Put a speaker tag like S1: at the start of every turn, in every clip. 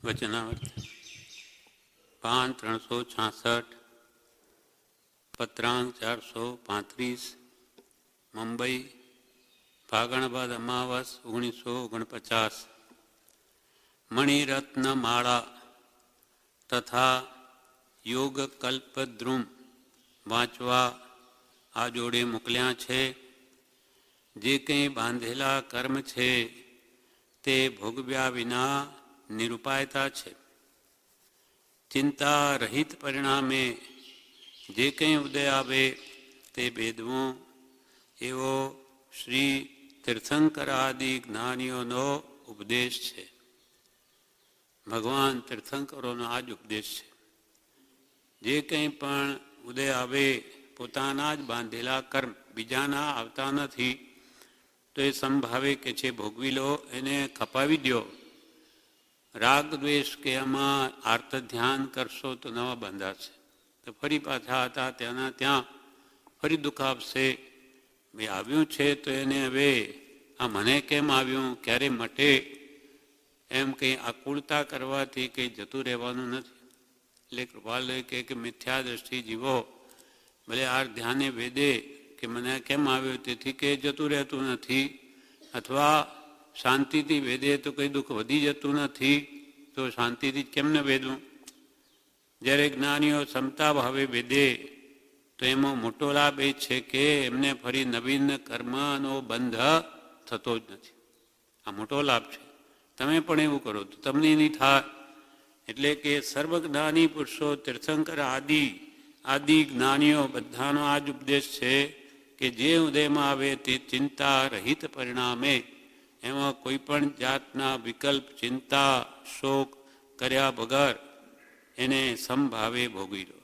S1: વચનાવર્ત પાન 366 પત્રાંક 435 મુંબઈ ફાગણબાદ અમાવસ 1949 મણિરત્નમાળા તથા યોગકલ્પદ્રુમ વાંચવા આ જોડે મોકલ્યા છે. જે કંઈ બાંધેલા કર્મ છે તે ભોગવ્યા વિના નિરુપાયતા છે. ચિંતા રહિત પરિણામે જે કંઈ ઉદય આવે તે ભેદવું એવો શ્રી તીર્થંકર આદિ જ્ઞાનીઓનો ઉપદેશ છે. ભગવાન તીર્થંકરોનો આ જ ઉપદેશ છે. જે કંઈ પણ ઉદય આવે પોતાના જ બાંધેલા કર્મ બીજાના આવતા નથી, તો એ સંભાવે કે છે ભોગવી લો, એને ખપાવી દો. રાગ દ્વેષ કે આમાં આર્ત ધ્યાન કરશો તો નવા બંધાશે, તો ફરી પાછા હતા ત્યાંના ત્યાં ફરી દુઃખ આપશે. ભાઈ આવ્યું છે તો એને હવે આ મને કેમ આવ્યું, ક્યારે મટે, એમ કંઈ આકુળતા કરવાથી કંઈ જતું રહેવાનું નથી. એટલે કૃપાલય કે મિથ્યા દ્રષ્ટિ જીવો ભલે આ ધ્યાને વેદે કે મને કેમ આવ્યું તેથી કે જતું રહેતું નથી, અથવા શાંતિથી વેદે તો કંઈ દુઃખ વધી જતું નથી, તો શાંતિથી કેમ ન વેદવું. જ્યારે જ્ઞાનીઓ ક્ષમતા ભાવે વેદે તો એમાં મોટો લાભ એ છે કે એમને ફરી નવીન કર્મનો બંધ થતો જ નથી. આ મોટો લાભ છે. તમે પણ એવું કરો તો તમને નહીં થાય. એટલે કે સર્વજ્ઞાની પુરુષો તીર્થંકર આદિ જ્ઞાનીઓ બધાનો આ જ ઉપદેશ છે કે જે ઉદયમાં આવે તે ચિંતા રહિત પરિણામે એમાં કોઈ પણ જાતના વિકલ્પ ચિંતા શોક કર્યા વગર એને સમભાવે ભોગવી લો.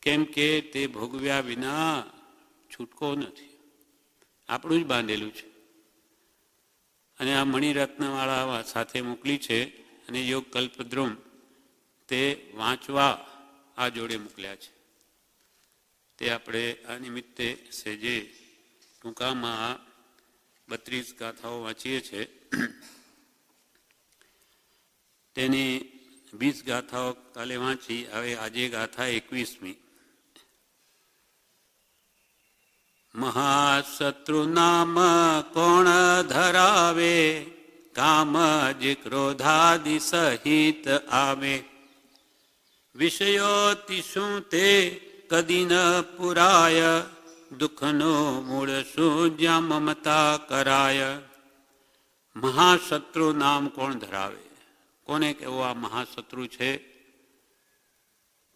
S1: કેમ કે તે ભોગવ્યા વિના છૂટકો નથી, આપણું જ બાંધેલું છે. અને આ મણિરત્નવાળા સાથે મોકલી છે અને યોગ કલ્પદ્રુમ તે વાંચવા આ જોડે મોકલ્યા છે. તે આપણે આ નિમિત્તે સેજે ટૂંકામાં 32 ગાથાઓ વાંચીએ છીએ. તેની 20 ગાથાઓ કાલે વાંચી, હવે આજે ગાથા 21મી. મહાશત્રુ નામ કોણ ધરાવે, કામ જ ક્રોધાદિ સહિત આવે. વિષયોથી શું તે કદી ન પુરાય, દુઃખનો મૂળ શું જ્યાં મમતા કરાય. મહાશત્રુ નામ કોણ ધરાવે, કોને કેવો આ મહાશત્રુ છે?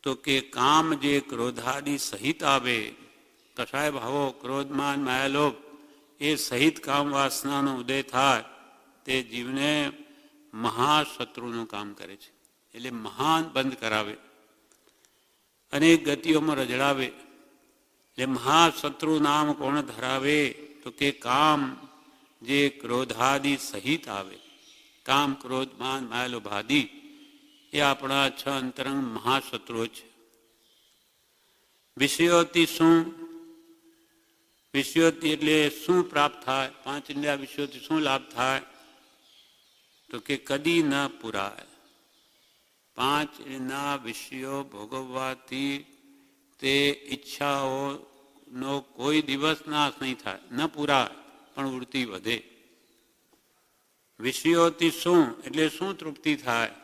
S1: તો કે કામ જે ક્રોધાદિ સહિત આવે, કસાય ભાવો ક્રોધમાન માયાલોભ એ સહિત કામ વાસનાનો ઉદય થાય તે જીવને મહાશત્રુનું કામ કરે છે. એટલે મહાન બંધ કરાવે, અનેક ગતિઓમાં રજડાવે. એટલે મહાશત્રુ નામ કોણ ધરાવે, તો કે કામ જે ક્રોધાદિ સહિત આવે. કામ ક્રોધ માન માયાલોભાદિ એ આપણા 6 અંતરંગ મહાશત્રુઓ છે. વિષયોથી શું, વિષયોથી એટલે શું પ્રાપ્ત થાય, 5 ઇન્દ્રિય વિષયોથી શું લાભ થાય, તો કે કદી ન પુરાય. 5 ના વિષયો ભોગવવાથી તે ઈચ્છાઓનો કોઈ દિવસ નાશ નહીં થાય, ન પુરાય પણ વૃત્તિ વધે. વિષયોથી શું એટલે શું તૃપ્તિ થાય,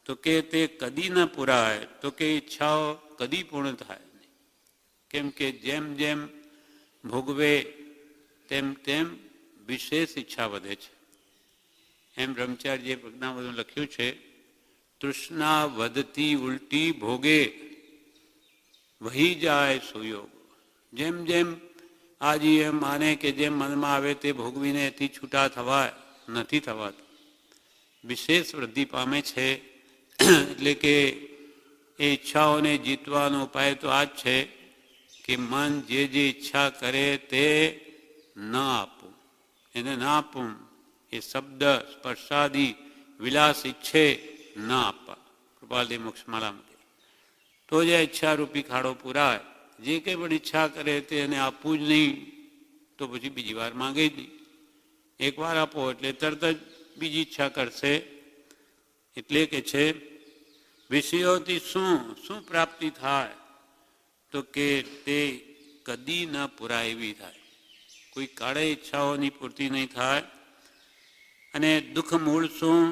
S1: તો કે તે કદી ન પુરાય, તો કે ઈચ્છાઓ કદી પૂર્ણ થાય નહીં. કેમ કે જેમ જેમ ભોગવે તેમ તેમ વિશેષ ઈચ્છા વધે છે. એમ બ્રહ્મચારીએ પ્રજ્ઞાવધમાં લખ્યું છે, તૃષ્ણા વધતી ઉલટી ભોગે વહી જાય સુયોગ. જેમ જેમ આજે એમ માને કે જેમ મનમાં આવે તે ભોગવીને એથી છૂટા થવાય, નથી થવાતું. વિશેષ વૃદ્ધિ પામે છે. એટલે કે એ ઈચ્છાઓને જીતવાનો ઉપાય તો આ જ છે કે મન જે ઈચ્છા કરે તે ન આપવું, એને ના આપવું. એ શબ્દ સ્પર્શાદી વિલાસ ઈચ્છે ન આપવા. કૃપાલદેવ મોક્ષમાળામાં તો જ આ ઈચ્છારૂપી ખાડો પુરાય. જે કંઈ પણ ઈચ્છા કરે તે એને આપવું જ નહીં, તો પછી બીજી વાર માંગે જ નહીં. એકવાર આપો એટલે તરત જ બીજી ઈચ્છા કરશે. એટલે કે છે વિષયોથી શું શું પ્રાપ્તિ થાય, તો કે તે કદી ન પુરાય એવી થાય, કોઈ કાળે ઈચ્છાઓની પૂર્તિ નહીં થાય. અને દુઃખ મૂળ શું?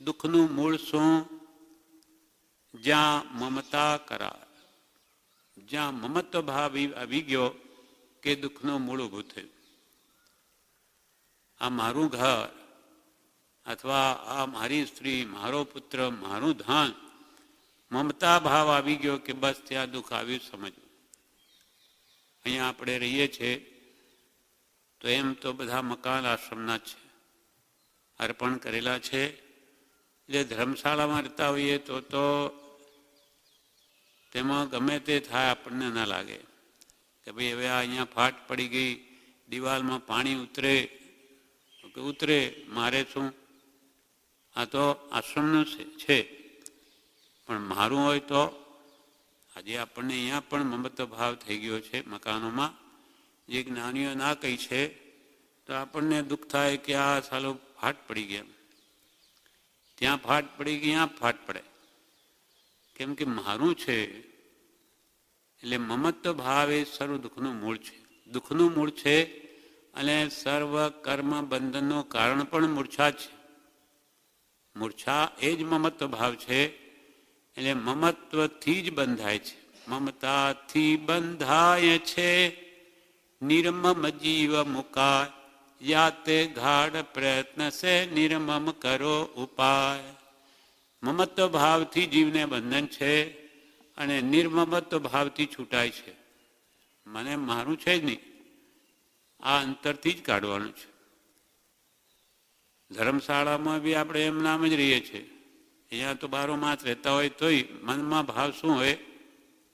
S1: દુઃખનું મૂળ શું? જ્યાં મમતા કરાય, જ્યાં મમત્વ ભાવ આવી ગયો કે દુઃખનું મૂળ ઊભું થયું. આ મારું ઘર અથવા આ મારી સ્ત્રી, મારો પુત્ર, મારું ધન, મમતા ભાવ આવી ગયો કે બસ ત્યાં દુઃખ આવ્યું સમજવું. અહીંયા આપણે રહીએ છીએ તો એમ તો બધા મકાન આશ્રમના જ છે, અર્પણ કરેલા છે. એટલે ધર્મશાળામાં રહેતા હોઈએ તો તેમાં ગમે તે થાય આપણને ના લાગે કે ભાઈ હવે આ અહીંયા ફાટ પડી ગઈ, દિવાલમાં પાણી ઉતરે કે ઉતરે, મારે શું, આ તો આશ્રમનું છે. પણ મારું હોય તો આજે આપણને અહીંયા પણ મમત્વ ભાવ થઈ ગયો છે મકાનોમાં. જે જ્ઞાનીઓ ના કહી છે તો આપણને દુઃખ થાય કે આ સાલો ફાટ પડી ગયા, ત્યાં ફાટ પડી ગઈ, ત્યાં ફાટ પડે, કેમ કે મારું છે. એટલે મમત્વ ભાવ એ સર્વ દુઃખનું મૂળ છે, દુઃખનું મૂળ છે. અને સર્વ કર્મ બંધનનું કારણ પણ મૂર્છા છે. મૂર્છા એ જ મમત્વ ભાવ છે. એટલે મમત્વથી જ બંધાય છે, મમતાથી બંધાય છે. નિર્મમ જીવ મુકાય, યાતે ગાઢ પ્રયત્ન સે નિર્મમ કરો ઉપાય. મમત્વ ભાવથી જીવને બંધન છે અને નિર્મમત્વ ભાવથી છૂટાય છે. મને મારું છે જ નહીં, આ અંતરથી જ કાઢવાનું છે. ધર્મશાળામાં બી આપણે એમ નામ જ રહીએ છીએ. અહીંયા તો બારો માસ રહેતા હોય તોય મનમાં ભાવ શું હોય?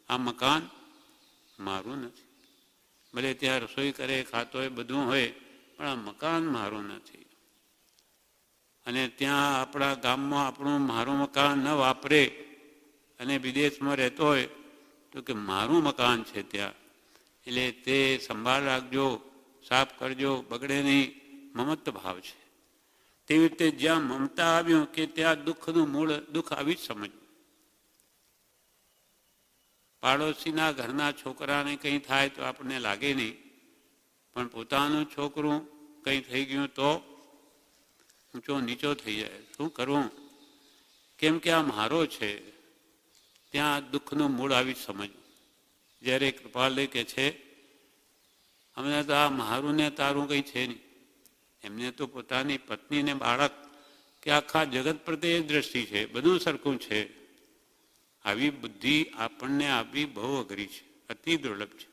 S1: આ મકાન મારું નથી. ભલે ત્યાં રસોઈ કરે, ખાતો હોય, બધું હોય, પણ આ મકાન મારું નથી. અને ત્યાં આપણા ગામમાં આપણું મારું મકાન ન વાપરે અને વિદેશમાં રહેતો હોય તો કે મારું મકાન છે ત્યાં, એટલે તે સંભાળ રાખજો, સાફ કરજો, બગડે નહીં. મમત્વ ભાવ છે. તેવી રીતે જ્યાં મમતા આવ્યું કે ત્યાં દુઃખનું મૂળ દુઃખ આવી જ સમજવું. પાડોશીના ઘરના છોકરાને કંઈ થાય તો આપણને લાગે નહીં, પણ પોતાનું છોકરું કંઈ થઈ ગયું તો ઊંચો નીચો થઈ જાય. શું કરવું? કેમ કે આ મારો છે. ત્યાં દુઃખનું મૂળ આવી સમજવું. જ્યારે કૃપાલય કે છે અમને તો આ મારું ને તારું કંઈ છે નહીં, એમને તો પોતાની પત્ની ને બાળક કે આખા જગત પ્રત્યે દ્રષ્ટિ છે, બધું સરખું છે. આવી બુદ્ધિ આપણને આપવી બહુ અઘરી છે, અતિ દુર્લભ છે.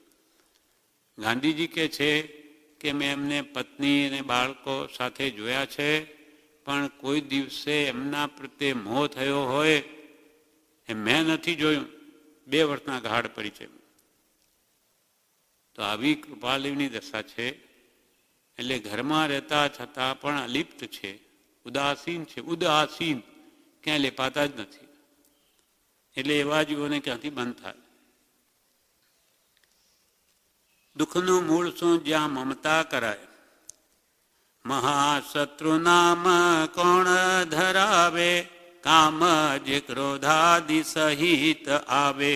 S1: ગાંધીજી કહે છે કે મેં એમને પત્ની અને બાળકો સાથે જોયા છે, પણ કોઈ દિવસે એમના પ્રત્યે મોહ થયો હોય એ મેં નથી જોયું. 2 વર્ષના ગાઢ પરિચય. તો આવી કૃપાલયની દશા છે. એટલે ઘરમાં રહેતા છતાં પણ અલિપ્ત છે, ઉદાસીન છે. ઉદાસીન ક્યાંય લેપાતા જ નથી. એટલે એવા જીવોને ક્યાંથી બંધ થાય? દુઃખનું મૂળ શું? જ્યાં મમતા કરાય. મહાશત્રુ નામ કોણ ધરાવે, કામ જે ક્રોધાદિ સહિત આવે.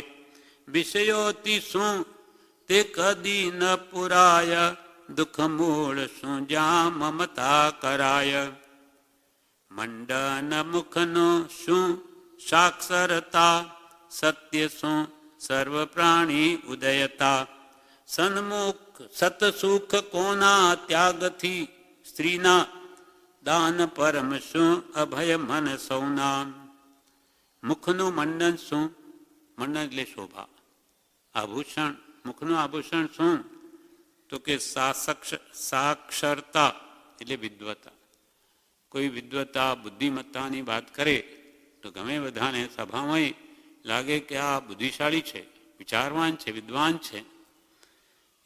S1: વિષયોથી શું તે કદી ન પુરાય, દુઃખ મૂળ શું જ્યાં મમતા કરાય. મંડન મુખનું શું સાક્ષરતા, સત્ય શું સર્વ પ્રાણી ઉદયતા. સન્મુખ સતસુખ કોના ત્યાગથી, સ્ત્રીના દાન પરમ શું અભય મન સૌના. મુખનું મંડન શું? મંડન એટલે શોભા, આભૂષણ. મુખનું આભૂષણ શું? તો કે સાક્ષરતા એટલે વિદ્વતા. કોઈ વિદ્વતા બુદ્ધિમત્તાની વાત કરે તો ગમે બધાને સભામાં લાગે કે આ બુદ્ધિશાળી છે, વિચારવાન છે, વિદ્વાન છે.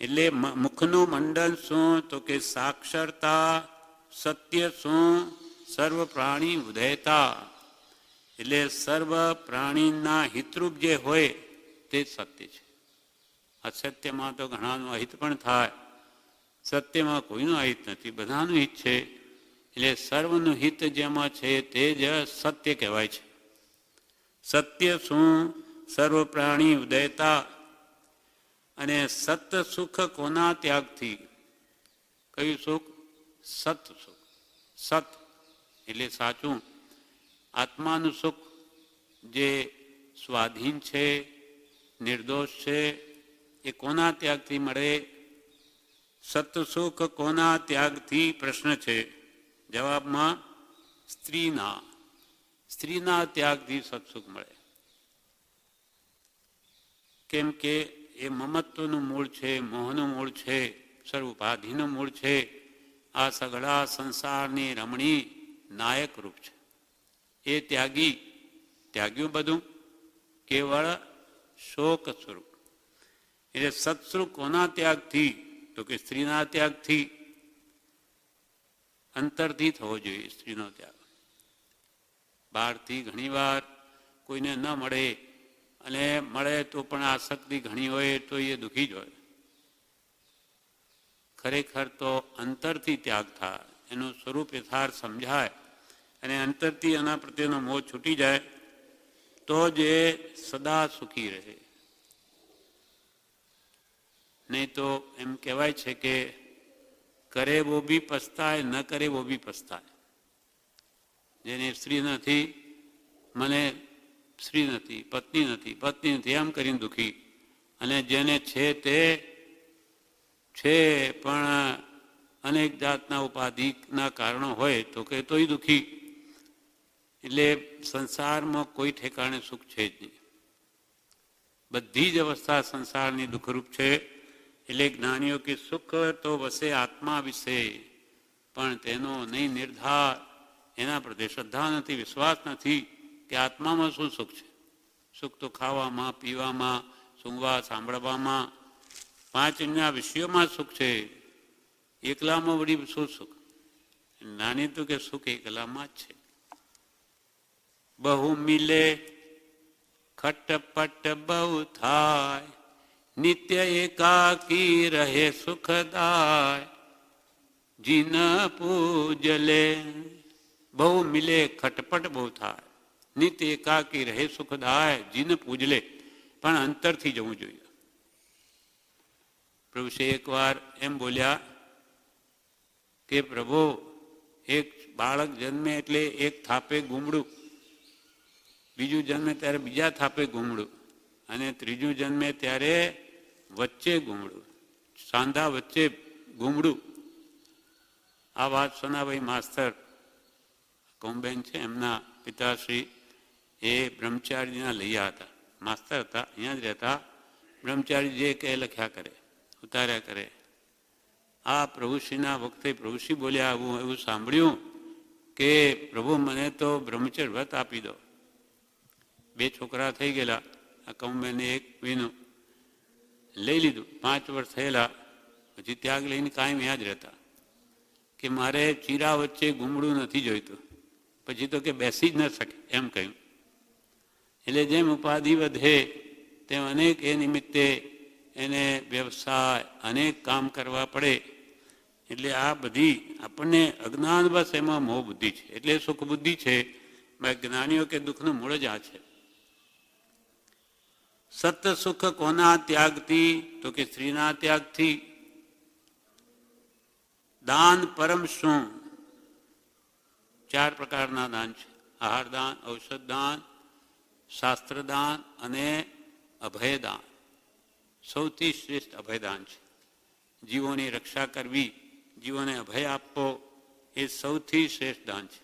S1: એટલે મુખનું મંડન શું? તો કે સાક્ષરતા. સત્ય શું? સર્વ પ્રાણી ઉદયતા. એટલે સર્વ પ્રાણીના હિતરૂપ જે હોય તે સત્ય છે. અસત્યમાં તો ઘણાનું અહિત પણ થાય, સત્યમાં કોઈનું અહિત નથી, બધાનું હિત છે. એટલે સર્વનું હિત જેમાં છે તે જ સત્ય કહેવાય છે. સત્ય શું? સર્વ પ્રાણી ઉદયતા. અને સત સુખ કોના ત્યાગથી? કયું સુખ? સત સુખ. સત એટલે સાચું, આત્માનું સુખ જે સ્વાધીન છે, નિર્દોષ છે, એ કોના ત્યાગથી મળે? સત સુખ કોના ત્યાગથી? પ્રશ્ન છે. જવાબમાં સ્ત્રીના ત્યાગથી સત્સુખ મળે. કેમ કે એ મમત્વનું મૂળ છે, મોહનું મૂળ છે, સર્વોપાધિનું મૂળ છે. આ સઘળા સંસારની રમણી નાયક રૂપ છે. એ ત્યાગ્યું બધું કેવળ શોક સ્વરૂપ. એટલે સત્સુખ કોના ત્યાગથી? તો કે સ્ત્રીના ત્યાગથી. અંતરથી થવો જોઈએ સ્ત્રીનો ત્યાગ. બહારથી ઘણીવાર કોઈને ન મળે, અને મળે તો પણ આસક્તિ ઘણી હોય તો એ દુઃખી જ હોય. ખરેખર તો અંતરથી ત્યાગ થાય, એનું સ્વરૂપ યથાર્થ સમજાય અને અંતરથી એના પ્રત્યેનો મોહ છૂટી જાય તો જ એ સદા સુખી રહે. નહીં તો એમ કહેવાય છે કે કરે વો બી પસ્તાય, ન કરે વો બી પસ્તાય. જેને સ્ત્રી નથી, મને સ્ત્રી નથી, પત્ની નથી એમ કરીને દુઃખી, અને જેને છે તે છે પણ અનેક જાતના ઉપાધિના કારણો હોય તો કે તોય દુઃખી. એટલે સંસારમાં કોઈ ઠેકાણે સુખ છે જ નહીં. બધી જ અવસ્થા સંસારની દુઃખરૂપ છે. એટલે જ્ઞાનીઓ કે સુખ તો વસે આત્મા વિશે, પણ તેનો નહીં નિર્ધાર, એના પ્રત્યે શ્રદ્ધા નથી, વિશ્વાસ નથી કે આત્મામાં શું સુખ છે. સુખ તો ખાવામાં, પીવામાં, સૂંઘવા, સાંભળવામાં, પાંચ એમના વિષયોમાં સુખ છે. એકલામાં વળી શું સુખ? નાની તો કે સુખ એકલામાં જ છે. બહુ મિલે ખટપટ બહુ થાય, નિત્ય એકાકી રહે સુખદાય, જીન પૂજલે. બહુ મિલે ખટપટ બહુ થાય, નિત્ય એકાકી રહે સુખદાય, જીન પૂજલે. પણ અંતરથી જવું જોઈએ. પ્રભુ શ્રી એકવાર એમ બોલ્યા કે પ્રભુ, એક બાળક જન્મે એટલે એક થાપે ગુમડું, બીજું જન્મે ત્યારે બીજા થાપે ગુમડું, અને ત્રીજું જન્મે ત્યારે વચ્ચે ગુમડું, સાંધા વચ્ચે ગુમડું. આ વાત સોનાભાઈ માસ્તર કૌમબેન છે, એમના પિતાશ્રી એ બ્રહ્મચારીના લૈયા હતા, માસ્તર હતા, અહીંયા જ રહેતા. બ્રહ્મચારી જે કહે લખ્યા કરે, ઉતાર્યા કરે. આ પ્રભુશ્રીના વખતે પ્રભુશ્રી બોલ્યા, આવું એવું સાંભળ્યું કે પ્રભુ મને તો બ્રહ્મચર્ય વ્રત આપી દો. 2 છોકરા થઈ ગયેલા, આ કૌમબેને એક વિનું લઈ લીધું. 5 વર્ષ થયેલા પછી ત્યાગ લઈને કાયમ ત્યાં જ રહેતા કે મારે ચીરા વચ્ચે ગુમડું નથી જોઈતું. પછી તો કે બેસી જ ન શકે એમ કહ્યું. એટલે જેમ ઉપાધિ વધે તેમ અનેક એ નિમિત્તે એને વ્યવસાય અનેક કામ કરવા પડે. એટલે આ બધી આપણને અજ્ઞાન બસ એમાં મોહ બુદ્ધિ છે, એટલે સુખ બુદ્ધિ છે. જ્ઞાનીઓ કે દુઃખનું મૂળ જ આ છે. સત સુખ કોના ત્યાગથી? તો કે સ્ત્રીના ત્યાગથી. દાન પરમ શું? 4 પ્રકારના દાન છે. આહાર દાન, ઔષધ દાન, શાસ્ત્ર દાન અને અભયદાન. સૌથી શ્રેષ્ઠ અભયદાન છે. જીવોની રક્ષા કરવી, જીવોને અભય આપવો, એ સૌથી શ્રેષ્ઠ દાન છે.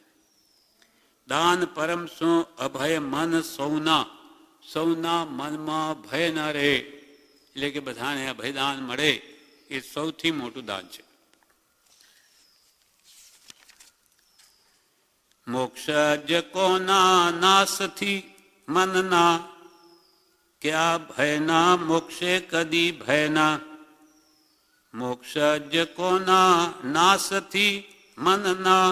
S1: દાન પરમ શું? અભય મન સૌના મનમાં ભય ન રહે, એટલે કે બધાને અભયદાન મળે, એ સૌથી મોટું દાન છે. મોક્ષ જ કોના નાશથી મનના, ક્યા ભયના મોક્ષે કદી ભયના. મોક્ષ જ કોના નાશથી મનના,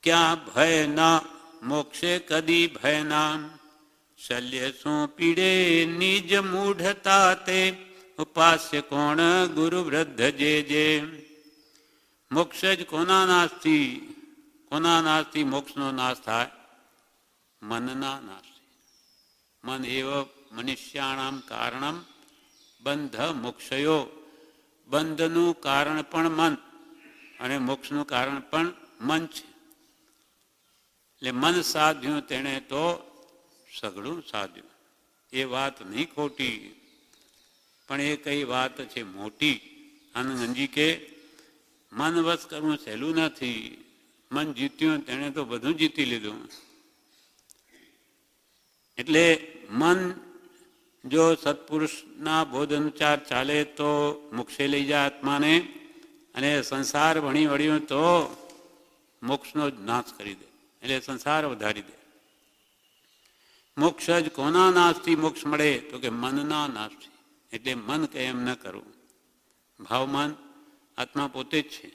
S1: ક્યા ભયના મોક્ષે કદી ભયના. શલ્ય શું પીડે નિજ મૂઢતા તે, ઉપાસ્ય કોણ ગુરુ વૃદ્ધ જે. મોક્ષ જ કોના નાશથી મોક્ષનો નાશ થાય? મનના નાશથી. મન એવ મનુષ્યાણામ કારણમ બંધ મોક્ષયો. બંધનું કારણ પણ મન અને મોક્ષનું કારણ પણ મન છે. એટલે મન સાધ્યું તેણે તો સઘળું સાધ્યું. એ વાત નહીં ખોટી, પણ એ કઈ વાત છે મોટી. આનંદજી કે મન વશ કરવું સહેલું નથી. મન જીત્યું તેણે તો બધું જીતી લીધું. એટલે મન જો સત્પુરુષના બોધ અનુસાર ચાલે તો મોક્ષે લઈ જાય આત્માને, અને સંસાર ભણી વળ્યું તો મોક્ષનો જ નાશ કરી દે, એટલે સંસાર વધારી દે. મોક્ષ જ કોના નાશથી મોક્ષ મળે? તો કે મનના નાશથી. એટલે મન કે એમ ન કરવું. ભાવમાન આત્મા પોતે જ છે.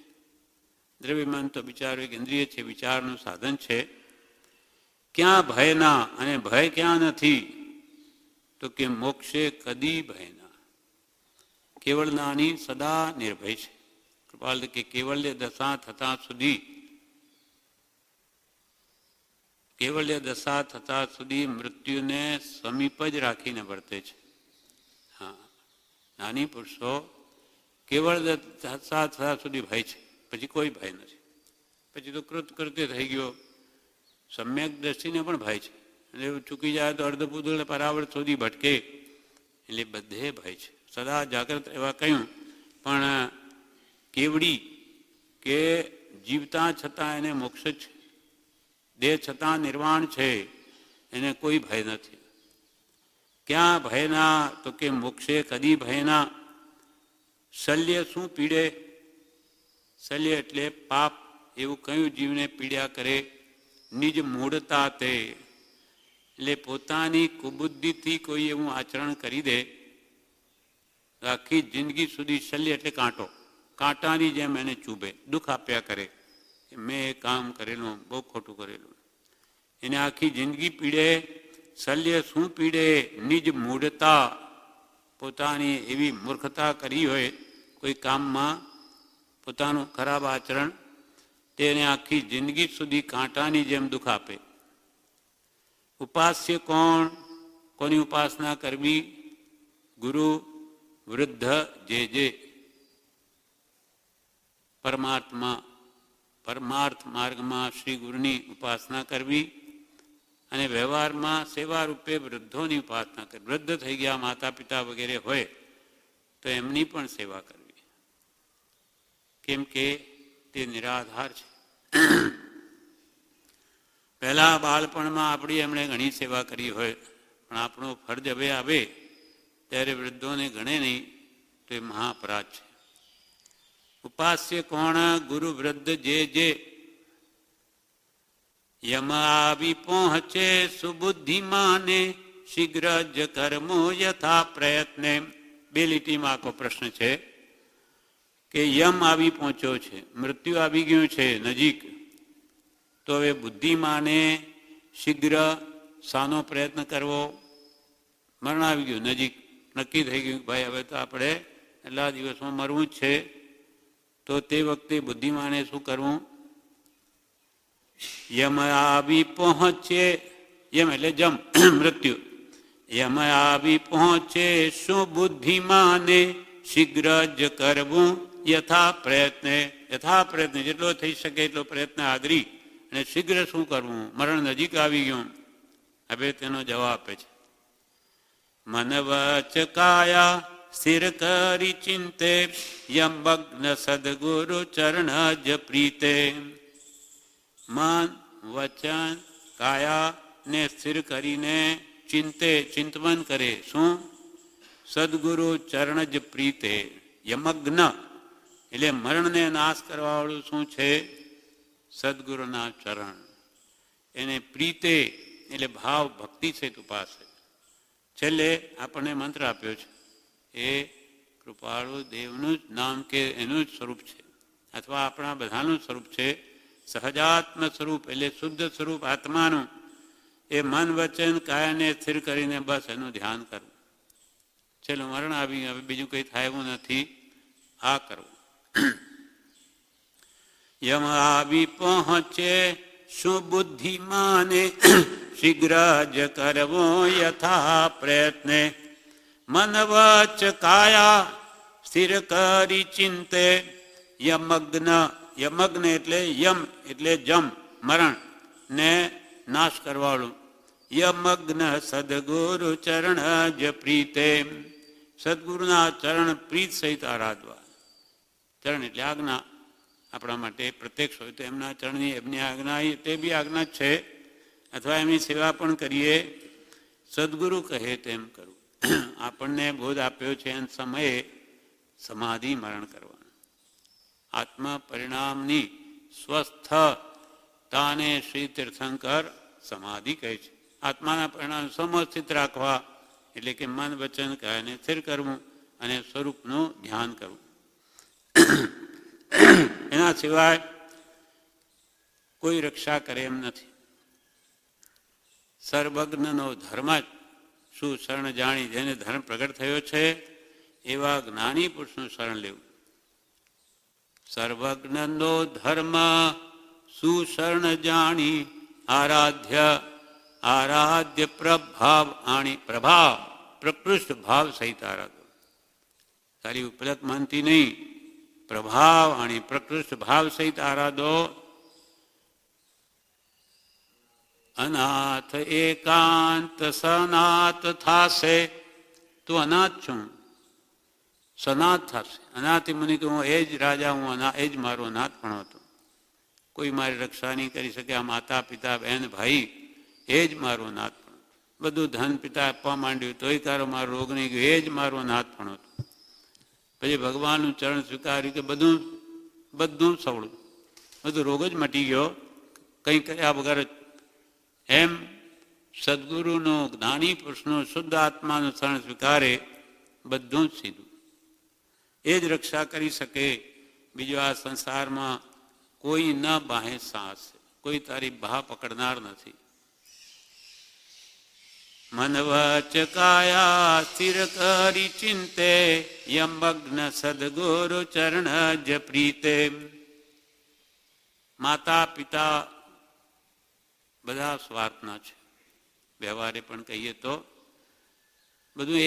S1: દ્રવ્યમાન તો બિચારો એક ઇન્દ્રિય છે, વિચારનું સાધન છે. ક્યાં ભયના, અને ભય ક્યાં નથી? તો કે મોક્ષે કદી ભયના. કેવળનાની સદા નિર્ભય છે. કૃપાલ કે કેવલ્ય દશા થતા સુધી, કેવલ્ય દશા થતા સુધી મૃત્યુને સમીપ જ રાખીને વર્તે છે. હા, નાની પુરુષો કેવળ દશા થતા સુધી ભય છે, પછી કોઈ ભય નથી. પછી તો કૃત્ય થઈ ગયો. સમ્યક દ્રષ્ટિને પણ ભય છે. એટલે ચૂકી જાય તો અર્ધપૂતળ પરાવર્ત સુધી ભટકે. એટલે બધે ભય છે. સદા જાગ્રત એવા કહ્યું. પણ કેવડી કે જીવતા છતાં એને મોક્ષ જ છે, દેહ છતાં નિર્વાણ છે, એને કોઈ ભય નથી. ક્યાં ભયના? તો કે મોક્ષે કદી ભયના. શલ્ય શું પીડે? શલ્ય એટલે પાપ. એવું કયું જીવને પીડ્યા કરે? નિજ મૂળતા તે. એટલે પોતાની કુબુદ્ધિથી કોઈ એવું આચરણ કરી દે, આખી જિંદગી સુધી શલ્ય એટલે કાંટો, કાંટાની જેમ એને ચૂભે, દુઃખ આપ્યા કરે. મેં એ કામ કરેલું, બહુ ખોટું કરેલું. એને આખી જિંદગી પીડે. શલ્ય શું પીડે? નિજ મૂઢતા. પોતાની એવી મૂર્ખતા કરી હોય કોઈ કામમાં, પોતાનું ખરાબ આચરણ, તેને આખી જિંદગી સુધી કાંટાની જેમ દુઃખ આપે. ઉપાસ્ય કોણ? કોની ઉપાસના કરવી? ગુરુ વૃદ્ધ જે પરમાત્મા, પરમાર્થ માર્ગમાં શ્રી ગુરુની ઉપાસના કરવી, અને વ્યવહારમાં સેવા રૂપે વૃદ્ધોની ઉપાસના કરવી. વૃદ્ધ થઈ ગયા માતા પિતા વગેરે હોય તો એમની પણ સેવા કરવી, કેમ કે તે નિરાધાર છે. પહેલા બાળપણમાં આપણી એમણે ઘણી સેવા કરી હોય, પણ આપણો ફરજ હવે આવે ત્યારે વૃદ્ધોને ગણે નહીં તો એ મહાઅપરાધ છે. ઉપાસ્ય કોણ? ગુરુ વૃદ્ધ જે યમ આવી પહોંચે સુબુદ્ધિમાને, શીઘ્ર જ કર્મો યથા પ્રયત્ને. બે લીટીમાં આખો પ્રશ્ન છે કે યમ આવી પહોંચ્યો છે, મૃત્યુ આવી ગયું છે નજીક, તો હવે બુદ્ધિમાને શીઘ્ર શાનો પ્રયત્ન કરવો? મરણ આવી ગયું નજીક, નક્કી થઈ ગયું ભાઈ હવે તો આપણે એટલા દિવસમાં મરવું જ છે, તો તે વખતે બુદ્ધિમાને શું કરવું? યમ આવી પહોંચે, યમ એટલે જમ, મૃત્યુ. યમ આવી પહોંચે શું બુદ્ધિમાને, શીઘ્ર જ કરવું યથા પ્રયત્ને. યથા પ્રયત્ન, જેટલો થઈ શકે એટલો પ્રયત્ન આદરી અને શીઘ્ર શું કરવું? મરણ નજીક આવી ગયું. હવે તેનો જવાબ આપે છે. મન વચ કાયા સ્થિર કરી ચિંતે, યમગ્ન સદગુરુ ચરણ જ પ્રીતે. મન વચન કાયા ને સ્થિર કરીને ચિંતે, ચિંતવન કરે. શું? સદગુરુ ચરણ જ પ્રીતે. યમગ્ન એટલે મરણને નાશ કરવાવાળું શું છે? સદગુરુના ચરણ. એને પ્રીતે એટલે ભાવ ભક્તિ છે તું પાસે. છેલ્લે આપણને મંત્ર આપ્યો છે, એ કૃપાળુ દેવનું જ નામ કે એનું જ સ્વરૂપ છે, અથવા આપણા બધાનું સ્વરૂપ છે. સહજાત્મ સ્વરૂપ એટલે શુદ્ધ સ્વરૂપ આત્માનું. એ મન વચન કાયાને સ્થિર કરીને બસ એનું ધ્યાન કરવું. ચલો મરણ આવી, હવે બીજું કંઈ થાય એવું નથી, આ કરવું. યમ આવી પહોંચે શું બુદ્ધિમાને શીઘ્ર જ કરવો યથા પ્રયત્ને મન વચ કાયા સ્થિર કરી ચિંતે યમગ્ન યમગ્ન એટલે યમ એટલે જમ મરણ ને નાશ કરવાળું યમગ્ન સદગુરુ ચરણ જ પ્રીતે સદગુરુના ચરણ પ્રીત સહિત આરાધવા ચરણ એટલે આજ્ઞા આપણા માટે પ્રત્યક્ષ હોય તો એમના ચરણની એમની આજ્ઞા તે બી આજ્ઞા છે અથવા એમની સેવા પણ કરીએ સદગુરુ કહે તેમ કરવું આપણને બોધ આપ્યો છે એ સમયે સમાધિ મરણ કરવાનું આત્મ પરિણામની સ્વસ્થતાને શ્રી તીર્થંકર સમાધિ કહે છે આત્માના પરિણામ સમસ્થિત રાખવા એટલે કે મન વચન કાયને સ્થિર કરવું અને સ્વરૂપનું ધ્યાન કરવું એના સિવાય કોઈ રક્ષા કરે એમ નથી સર્વજ્ઞનો ધર્મ જ શું શરણ જાણી જેને ધર્મ પ્રગટ થયો છે એવા જ્ઞાની પુરુષનું શરણ લેવું સર્વજ્ઞનો ધર્મ સુશરણ જાણી આરાધ્ય પ્રભાવ આણી પ્રભાવ પ્રપૃષ્ઠ ભાવ સહિત આરાધો તારી ઉપલત માનતી નહીં પ્રભાવ આણી પ્રકૃષ્ઠ ભાવ સહિત આરાધો અનાથ એકાંત સનાત થાશે તું અનાથ છું સનાથ થશે અનાથ મુનિ કે હું એ જ રાજા હું એ જ મારો અનાથ પણ હતો કોઈ મારી રક્ષા નહીં કરી શકે આ માતા પિતા બહેન ભાઈ એ જ મારો નાથ પણ બધું ધન પિતા આપવા માંડ્યું તોય કારો મારો રોગ નહીં ગયો એ જ મારો નાથ પણ હતો પછી ભગવાનનું ચરણ સ્વીકાર્યું કે બધું સવળું બધું રોગ જ મટી ગયો કંઈ કર્યા વગર એમ સદગુરુનો જ્ઞાની પુરુષનો શુદ્ધ આત્માનું શરણ સ્વીકારે બધું જ સીધું એ જ રક્ષા કરી શકે બીજો આ સંસારમાં કોઈ ન બાહે સાસ કોઈ તારી બહા પકડનાર નથી મન વચ કાયા સ્થિર કરી ચિંતે યમગ્ન સદગુરુ ચરણ જ પ્રીતે માતા પિતા બધા સ્વાર્થના છે વ્યવહારે પણ કહીએ તો બધું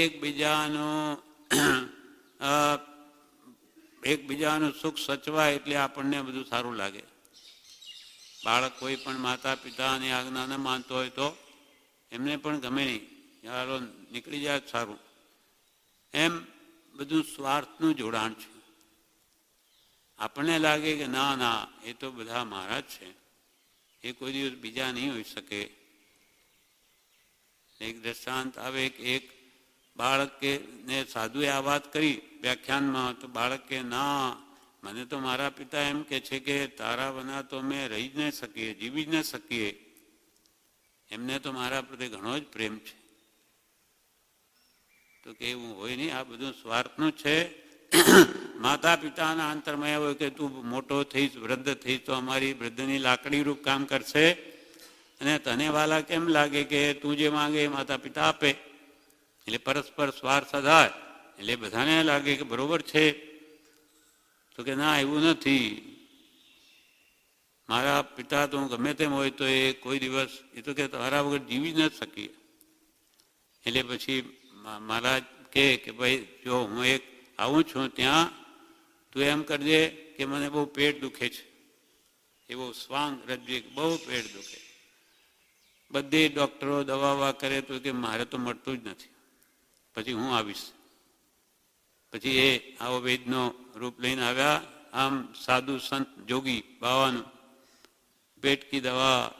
S1: એકબીજાનું સુખ સચવાય એટલે આપણને બધું સારું લાગે બાળક કોઈ પણ માતા પિતાની આજ્ઞા ન માનતો હોય તો એમને પણ ગમે નહીં યારો નીકળી જાય સારું એમ બધું સ્વાર્થનું જોડાણ છે આપણને લાગે કે ના ના એ તો બધા મારા જ છે એ કોઈ દિવસ બીજા નહીં હોઈ શકે એક દ્રષ્ટાંત આવે કે એક બાળકે ને સાધુએ આ વાત કરી વ્યાખ્યાનમાં તો બાળકે ના મને તો મારા પિતા એમ કે છે કે તારા વના તો અમે રહી જ ન શકીએ જીવી જ ન શકીએ એમને તો મારા પ્રત્યે ઘણો જ પ્રેમ છે તો કે એવું હોય નહીં આ બધું સ્વાર્થનું છે માતા પિતાના અંતરમાં એવું હોય કે તું મોટો થઈશ વૃદ્ધ થઈશ તો અમારી વૃદ્ધની લાકડી રૂપ કામ કરશે અને તને વાલા કેમ લાગે કે તું જે માંગે એ માતા પિતા આપે એટલે પરસ્પર સ્વાર્થ થાય એટલે બધાને લાગે કે બરોબર છે તો કે ના એવું નથી મારા પિતા તો ગમે તેમ હોય તો એ કોઈ દિવસ એ તો કે તારા વગર જીવી જ ન શકીએ એટલે પછી મહારાજ કે ભાઈ જો હું એક આવું છું ત્યાં તું એમ કરજે કે મને બહુ પેટ દુખે છે એવો સ્વાંગ રજ્જુ બહુ પેટ દુખે બધી ડૉક્ટરો દવા કરે તો કે મારે તો મળતું જ નથી પછી હું આવીશ પછી એ આવો વૈદનો રૂપ લઈને આવ્યા આમ સાધુ સંત જોગી બાવાનું पेट की दवा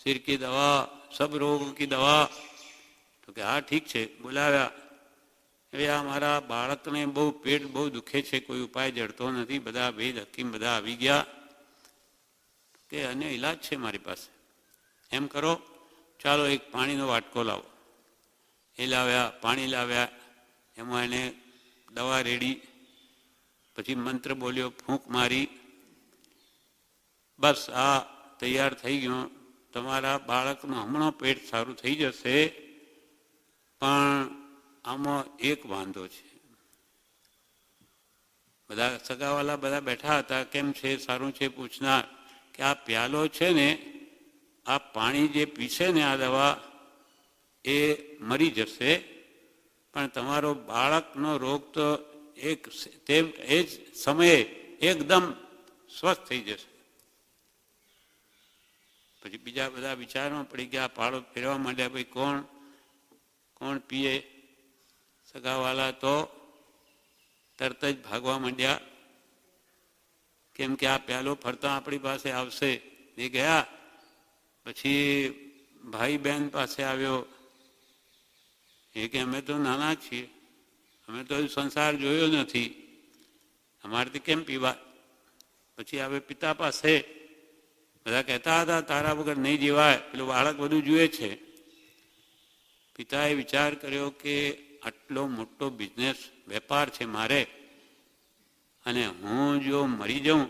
S1: सिर की दवा सब रोग की दवा तो कि हाँ ठीक है बोलाव्या હવે આ મારા બાળકને બહુ પેટ બહુ દુખે છે કોઈ ઉપાય જડતો નથી બધા વેદ હકીમ બધા આવી ગયા કે અન્ય ઈલાજ છે મારી પાસે એમ કરો ચાલો એક પાણીનો વાટકો લાવો એ લાવ્યા પાણી લાવ્યા એમાં એને દવા રેડી પછી મંત્ર બોલ્યો ફૂંક મારી બસ આ તૈયાર થઈ ગયું તમારા બાળકનું હમણાં પેટ સારું થઈ જશે પણ આમાં એક વાંધો છે બધા સગાવાલા બધા બેઠા હતા, કેમ છે, સારું છે પૂછનાર, કે આ પ્યાલો છે ને, આ પાણી જે પીશે ને આ દવા એ મરી જશે, પણ તમારો બાળકનો રોગ તો એ જ સમયે એકદમ સ્વસ્થ થઈ જશે. પછી બીજા બધા વિચારમાં પડી ગયા, પાળો ફેરવા માંડ્યા, ભાઈ કોણ પીએ? સગાવાલા તો તરત જ ભાગવા માંડ્યા, કેમ કે આ પ્યાલો ફરતા આપણી પાસે આવશે. એ ગયા. પછી ભાઈ બહેન પાસે આવ્યો, એ કે અમે તો નાના છીએ, અમે તો સંસાર જોયો નથી, અમારાથી કેમ પીવા? પછી આવે પિતા પાસે. બધા કહેતા હતા તારા વગર નહીં જીવાય, પેલું બાળક બધું જુએ છે. પિતાએ વિચાર કર્યો કે આટલો મોટો બિઝનેસ વેપાર છે મારે, અને હું જો મરી જાઉં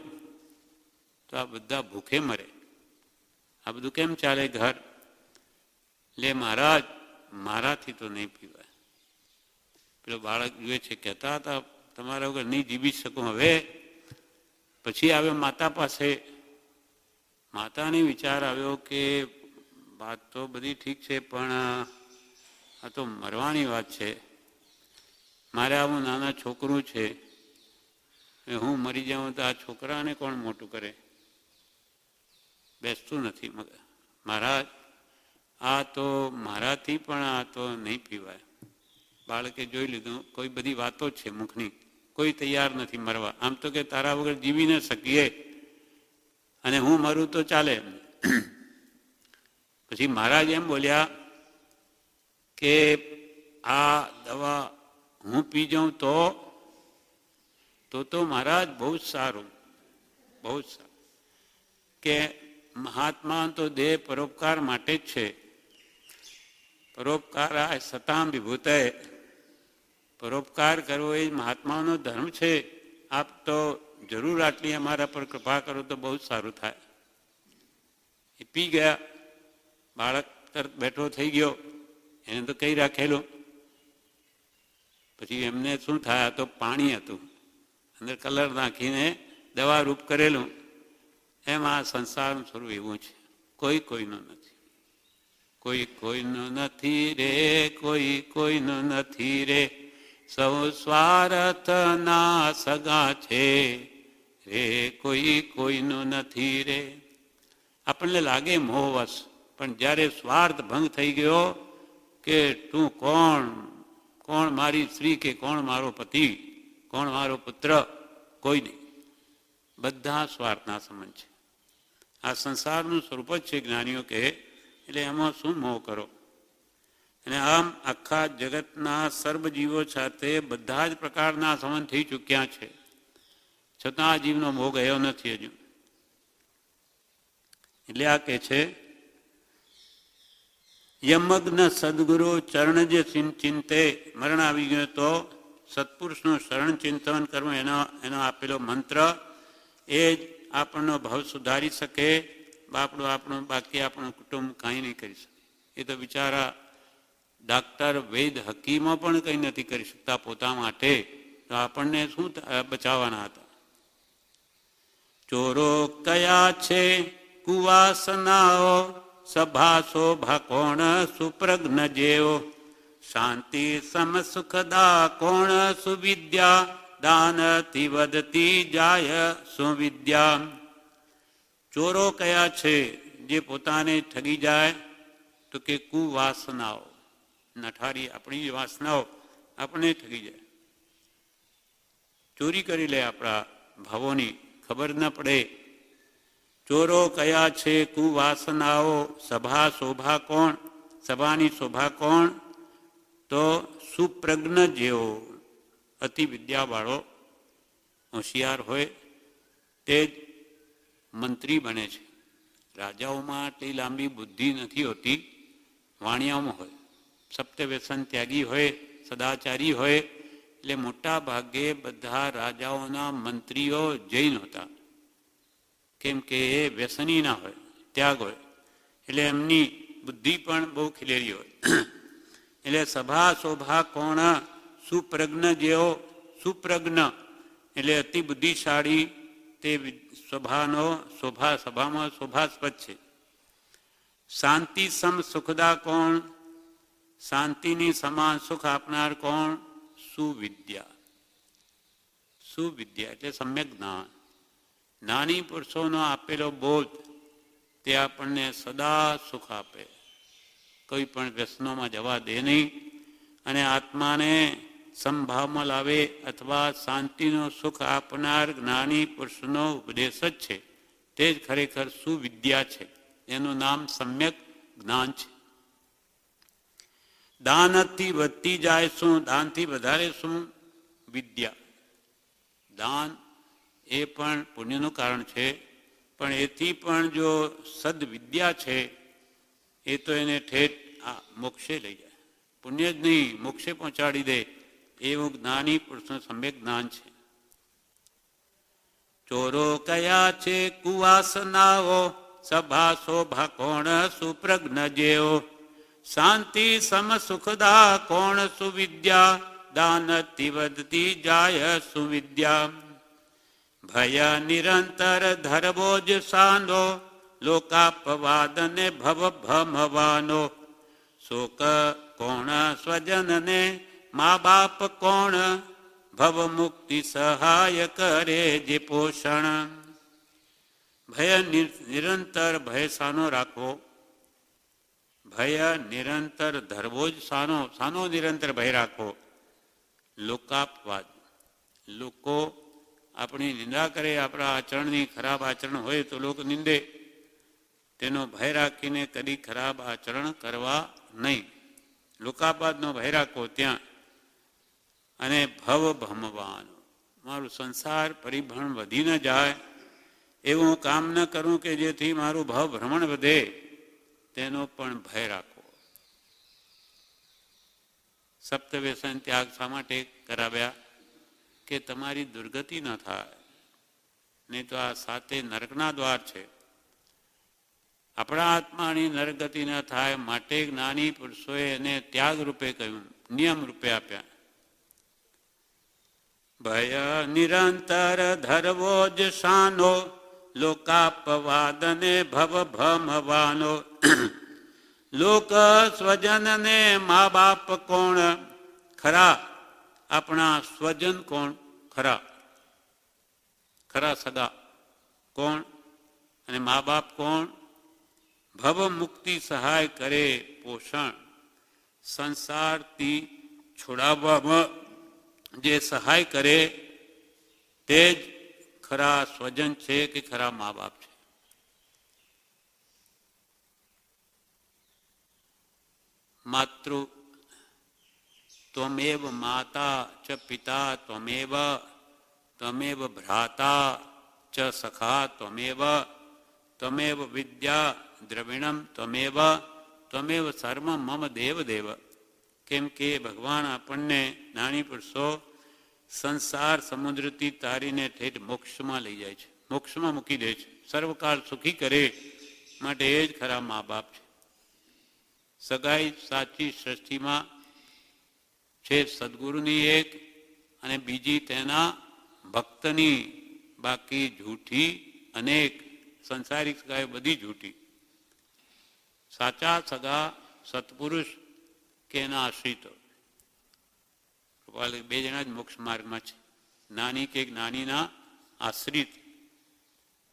S1: તો આ બધા ભૂખે મરે, આ બધું કેમ ચાલે ઘર? લે મહારાજ, મારાથી તો નહીં પીવાય. પેલો બાળક જુએ છે, કહેતા હતા તમારા વગર નહીં જીવી શકું હવે. પછી આવ્યો માતા પાસે. માતાને વિચાર આવ્યો કે વાત તો બધી ઠીક છે, પણ આ તો મરવાની વાત છે. મારે આવું નાના છોકરું છે, હું મરી જાઉં તો આ છોકરાને કોણ મોટું કરે? બેસતું નથી. મહારાજ, આ તો મારાથી પણ આ તો નહીં પીવાય. બાળકે જોઈ લીધું, કોઈ બધી વાતો જ છે મુખની, કોઈ તૈયાર નથી મરવા. આમ તો કે તારા વગર જીવી ન શકીએ, અને હું મરું તો ચાલે. પછી મહારાજ એમ બોલ્યા કે આ દવા હું પી જાઉં તો મહારાજ બહુ જ સારું, બહુ જ સારું. કે મહાત્મા તો દેહ પરોપકાર માટે જ છે. પરોપકાર આ સતામ વિભૂતે, પરોપકાર કરવો એ મહાત્માનો ધર્મ છે. આપ તો જરૂર આટલી અમારા પર કૃપા કરો તો બહુ જ સારું થાય. એ પી ગયા. બાળક તરત બેઠો થઈ ગયો, એને તો કઈ રાખેલું. પછી એમને શું થાય, તો પાણી હતું, અંદર કલર નાખીને દવા રૂપ કરેલું. એમ આ સંસારનું સ્વરૂપ એવું છે, કોઈ કોઈનું નથી. કોઈ કોઈનું નથી રે, કોઈ કોઈનું નથી રે, સૌ સ્વાર્થના સગા છે રે, કોઈ કોઈનું નથી રે. આપણને લાગે મોહવશ, પણ જ્યારે સ્વાર્થ ભંગ થઈ ગયો કે તું કોણ મારી સ્ત્રી, કે કોણ મારો પતિ, કોણ મારો પુત્ર, કોઈ નહીં. બધા સ્વાર્થના સંબંધ છે. આ સંસારનું સ્વરૂપ જ છે જ્ઞાનીઓ કહે. એટલે એમાં શું મોહ કરો? અને આમ આખા જગતના સર્વજીવો સાથે બધા જ પ્રકારના સંબંધ થઈ ચૂક્યા છે, છતાં આ જીવનો મોહ ગયો નથી હજુ. એટલે આ કે છે, યમગ્ન સદગુરુ ચરણ જે ચિંતે. મરણ આવી ગયું તો સત્પુરુષનું શરણ ચિંતન કરવું, એનો આપેલો મંત્ર એ જ આપણનો ભાવ સુધારી શકે. બાકી આપણું કુટુંબ કાંઈ નહીં કરી શકે. એ તો બિચારા ડાક્ટર, વૈદ, હકીમો પણ કંઈ નથી કરી શકતા પોતા માટે, તો આપણને શું બચાવવાના હતા? ચોરો કયા છે કુવાસનાઓ, સભા શોભા કોણ સુપ્રજ્ઞ જેવો, શાંતિ સમ સુખદા કોણ સુવિદ્યા, દાનથી વધતી જાય સુવિદ્યા. ચોરો કયા છે જે પોતાને ઠગી જાય? તો કે કુવાસનાઓ, નઠારી આપણી વાસનાઓ આપણને ઠગી જાય. ચોરી કરી લે આપણા ભાવોની, ખબર ન પડે. ચોરો કયા છે કુવાસનાઓ, સભા શોભા કોણ, સભાની શોભા કોણ? તો સુપ્રજ્ઞ જેવો, અતિ વિદ્યાવાળો, હોશિયાર હોય તે જ મંત્રી બને છે. રાજાઓમાં આટલી લાંબી બુદ્ધિ નથી હોતી, વાણિયાઓમાં હોય. સપ્તવ્યસન ત્યાગી હોય, સદાચારી હોય. એટલે મોટા ભાગે બધા રાજાઓના મંત્રીઓ જૈન હતા, કેમ કે એ વ્યસની ના હોય, ત્યાગ હોય. એટલે એમની બુદ્ધિ પણ બહુ ખીલેરી હોય. એટલે સભા શોભા કોણ સુપ્રજ્ઞ જેવો. સુપ્રજ્ઞ એટલે અતિ બુદ્ધિશાળી તે સભામાં શોભાસ્પદ છે. શાંતિ સમ સુખદા કોણ? શાંતિની સમાન સુખ આપનાર કોણ? સુવિદ્યા. સુવિદ્યા એટલે સમ્યક જ્ઞાન. જ્ઞાની પુરુષોનો આપેલો બોધ તે આપણને સદા સુખ આપે, કોઈ પણ વ્યસનોમાં જવા દે નહીં, અને આત્માને સંભાવમાં લાવે અથવા શાંતિનો સુખ આપનાર જ્ઞાની પુરુષનો ઉપદેશ જ છે. તે જ ખરેખર સુવિદ્યા છે. એનું નામ સમ્યક જ્ઞાન છે. દાનથી વધતી જાય શું? દાનથી વધારે શું? વિદ્યા. દાન એ પણ પુણ્યનું કારણ છે, પણ એથી પણ જો સદવિદ્યા છે એ તો એને ઠેઠ મોક્ષે લઈ જાય. પુણ્ય જ નહીં, મોક્ષે પહોંચાડી દે એવું જ્ઞાની પુરુષનું સમ્યક જ્ઞાન છે. ચોરો કયા છે કુવાસનાઓ, સભા શોભા કોણ સુપ્રજ્ઞ જેઓ. શાંતિ સમ સુખદા કોણ? સુવિદ્યા. દાનથી વધતી જાય સુવિદ્યા. ભય નિરંતર ધરવો જ સાનો, લોકાપવાદને ભવ ભમવાનો. શોક કોણ સ્વજનને, મા બાપ કોણ? ભવ મુક્તિ સહાય કરે જે પોષણ. ભય નિરંતર ભય સાનો રાખવો? ભય નિરંતર ધરવો જ સાનો. સાનો નિરંતર ભય રાખવો? લોકાપવાદ. લોકો આપણી નિંદા કરે, આપણા આચરણની ખરાબ આચરણ હોય તો લોકો નિંદે, તેનો ભય રાખીને કદી ખરાબ આચરણ કરવા નહીં. લોકાપાદનો ભય રાખવો ત્યાં. અને ભવ ભમવાનો, મારું સંસાર પરિભ્રમણ વધી ન જાય એવું હું કામ ન કરું કે જેથી મારું ભવ ભ્રમણ વધે, તેનો પણ ભય રાખવો. સપ્તવ્યસન ત્યાગ શા માટે કરાવ્યા? કે તમારી દુર્ગતિ ન થાય, નહીં તો આ સાતે નરકના દ્વાર છે. આપણા આત્માની નરગતિ ન થાય માટે જ્ઞાની પુરુષોએ એને ત્યાગ રૂપે કહ્યું, નિયમ રૂપે આપ્યા. ભય નિરંતર ધરવો જ શાનો, લોકાપવાદને ભવ ભમવાનો. લોક સ્વજનને મા બાપ કોણ? ખરા આપણા સ્વજન કોણ? ખરા ખરા સગા કોણ? અને મા બાપ કોણ? ભવ મુક્તિ સહાય કરે પોષણ. સંસારથી છોડાવવામાં જે સહાય કરે તે જ ખરા સ્વજન છે કે ખરા મા બાપ છે. માતૃ ત્વમેવ માતા ચ પિતા ત્વમેવ, ત્વમેવ ભ્રાતા ચ સખા ત્વમેવ, ત્વમેવ વિદ્યા દ્રવિણમ ત્વમેવ, ત્વમેવ સર્વ મમ દેવ દેવ. કેમ કે ભગવાન આપણને જ્ઞાની પુરુષો સંસાર સમુદ્રથી તારીને ઠેઠ મોક્ષમાં લઈ જાય છે, મોક્ષમાં મૂકી દે છે, સર્વકાળ સુખી કરે માટે એ જ ખરા મા બાપ છે. સગાઈ સાચી સૃષ્ટિમાં છે સદગુરુની એક, અને બીજી તેના ભક્તની, બાકી જૂઠી અનેક. સંસારિક સગાઈ બધી જૂઠી. સાચા સગા સત્પુરુષ કે એના આશ્રિતો બે જણા જ મોક્ષ માર્ગમાં છે. જ્ઞાની કે જ્ઞાનીના આશ્રિત.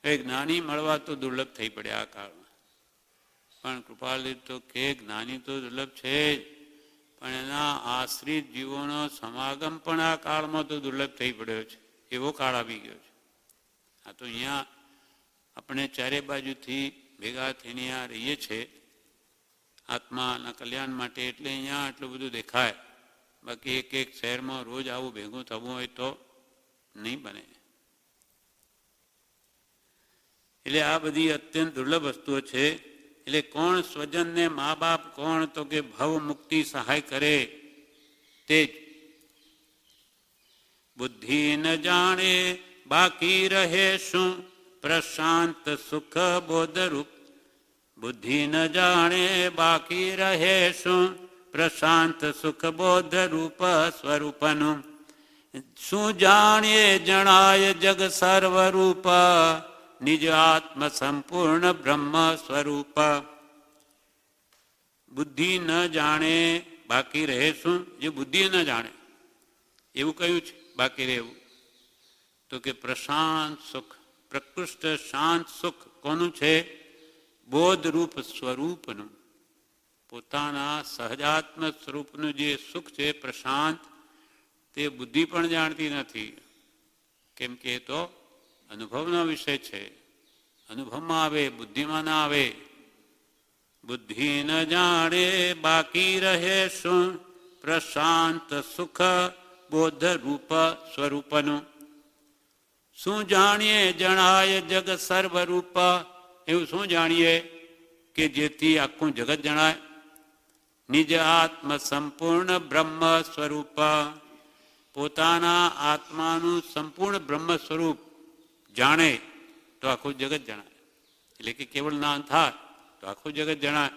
S1: એ જ્ઞાની મળવા તો દુર્લભ થઈ પડે આ કાળમાં, પણ કૃપાલી તો કે જ્ઞાની તો દુર્લભ છે જ, પણ એના આશ્રિત જીવોનો સમાગમ પણ આ કાળમાં તો દુર્લભ થઈ પડ્યો છે. એવો કાળ આવી ગયો છે. આ તો અહીંયા આપણે ચારે બાજુથી ભેગા થઈને આ રહીએ છીએ આત્માના કલ્યાણ માટે, એટલે અહીંયા આટલું બધું દેખાય. બાકી એક એક શહેરમાં રોજ આવું ભેગું થવું હોય તો નહીં બને. એટલે આ બધી અત્યંત દુર્લભ વસ્તુઓ છે. એટલે કોણ સ્વજનને મા બાપ કોણ? તો કે ભવ મુક્તિ સહાય કરે તે જ. બુદ્ધિ ન જાણે બાકી રહે શું? પ્રશાંત સુખ બોધરૂપ. બુદ્ધિ ન જાણે બાકી રહે શું? પ્રશાંત સુખ બોધ રૂપ સ્વરૂપનું. શું જાણીએ જણાય જગ સર્વરૂપ, નિજ આત્મ સંપૂર્ણ બ્રહ્મ સ્વરૂપ. બુદ્ધિ ન જાણે બાકી રહે શું? જે બુદ્ધિ ન જાણે એવું કયું છે બાકી રહેવું? તો કે પ્રશાંત સુખ, પ્રકૃષ્ટ શાંત સુખ કોનું છે? બોધરૂપ સ્વરૂપનું, પોતાના સહજાત્મ સ્વરૂપનું જે સુખ છે પ્રશાંત, તે બુદ્ધિ પણ જાણતી નથી. કેમ કે એ તો અનુભવનો વિષય છે, અનુભવમાં આવે, બુદ્ધિમાં ના આવે. બુદ્ધિ ન જાણે બાકી રહે શું? પ્રશાંત સુખ બોધરૂપ સ્વરૂપનું. શું જાણીએ જણાય જગ સર્વરૂપ? એવું શું જાણીએ કે જેથી આખું જગત જણાય? નિજ આત્મ સંપૂર્ણ બ્રહ્મ સ્વરૂપ, પોતાના આત્માનું સંપૂર્ણ બ્રહ્મ સ્વરૂપ જાણે તો આખું જગત જણાય. એટલે કે કેવળ જ્ઞાન થાય તો આખું જગત જણાય.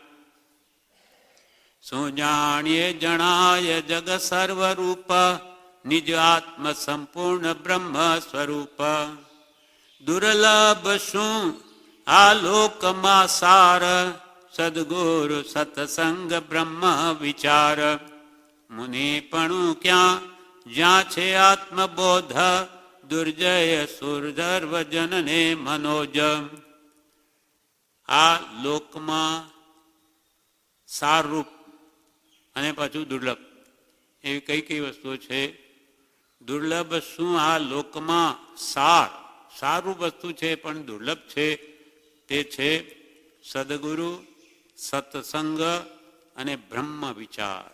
S1: શું જાણીએ જણાય જગ સર્વરૂપ, નિજ આત્મ સંપૂર્ણ બ્રહ્મ સ્વરૂપ. દુર્લભ શું આ લોકમાં સાર, સદગુરુ સત્સંગ બ્રહ્મ વિચાર. મુનિપણું ક્યાં જ્યાં છે આત્મબોધ, દુર્જય સુરધર્વ જનને મનોજ. આ લોકમાં સારરૂપ અને પાછું દુર્લભ, એવી કઈ કઈ વસ્તુઓ છે? દુર્લભ શું આ લોકમાં સારું વસ્તુ છે પણ દુર્લભ છે, તે છે સદગુરુ, સત્સંગ અને બ્રહ્મ વિચાર.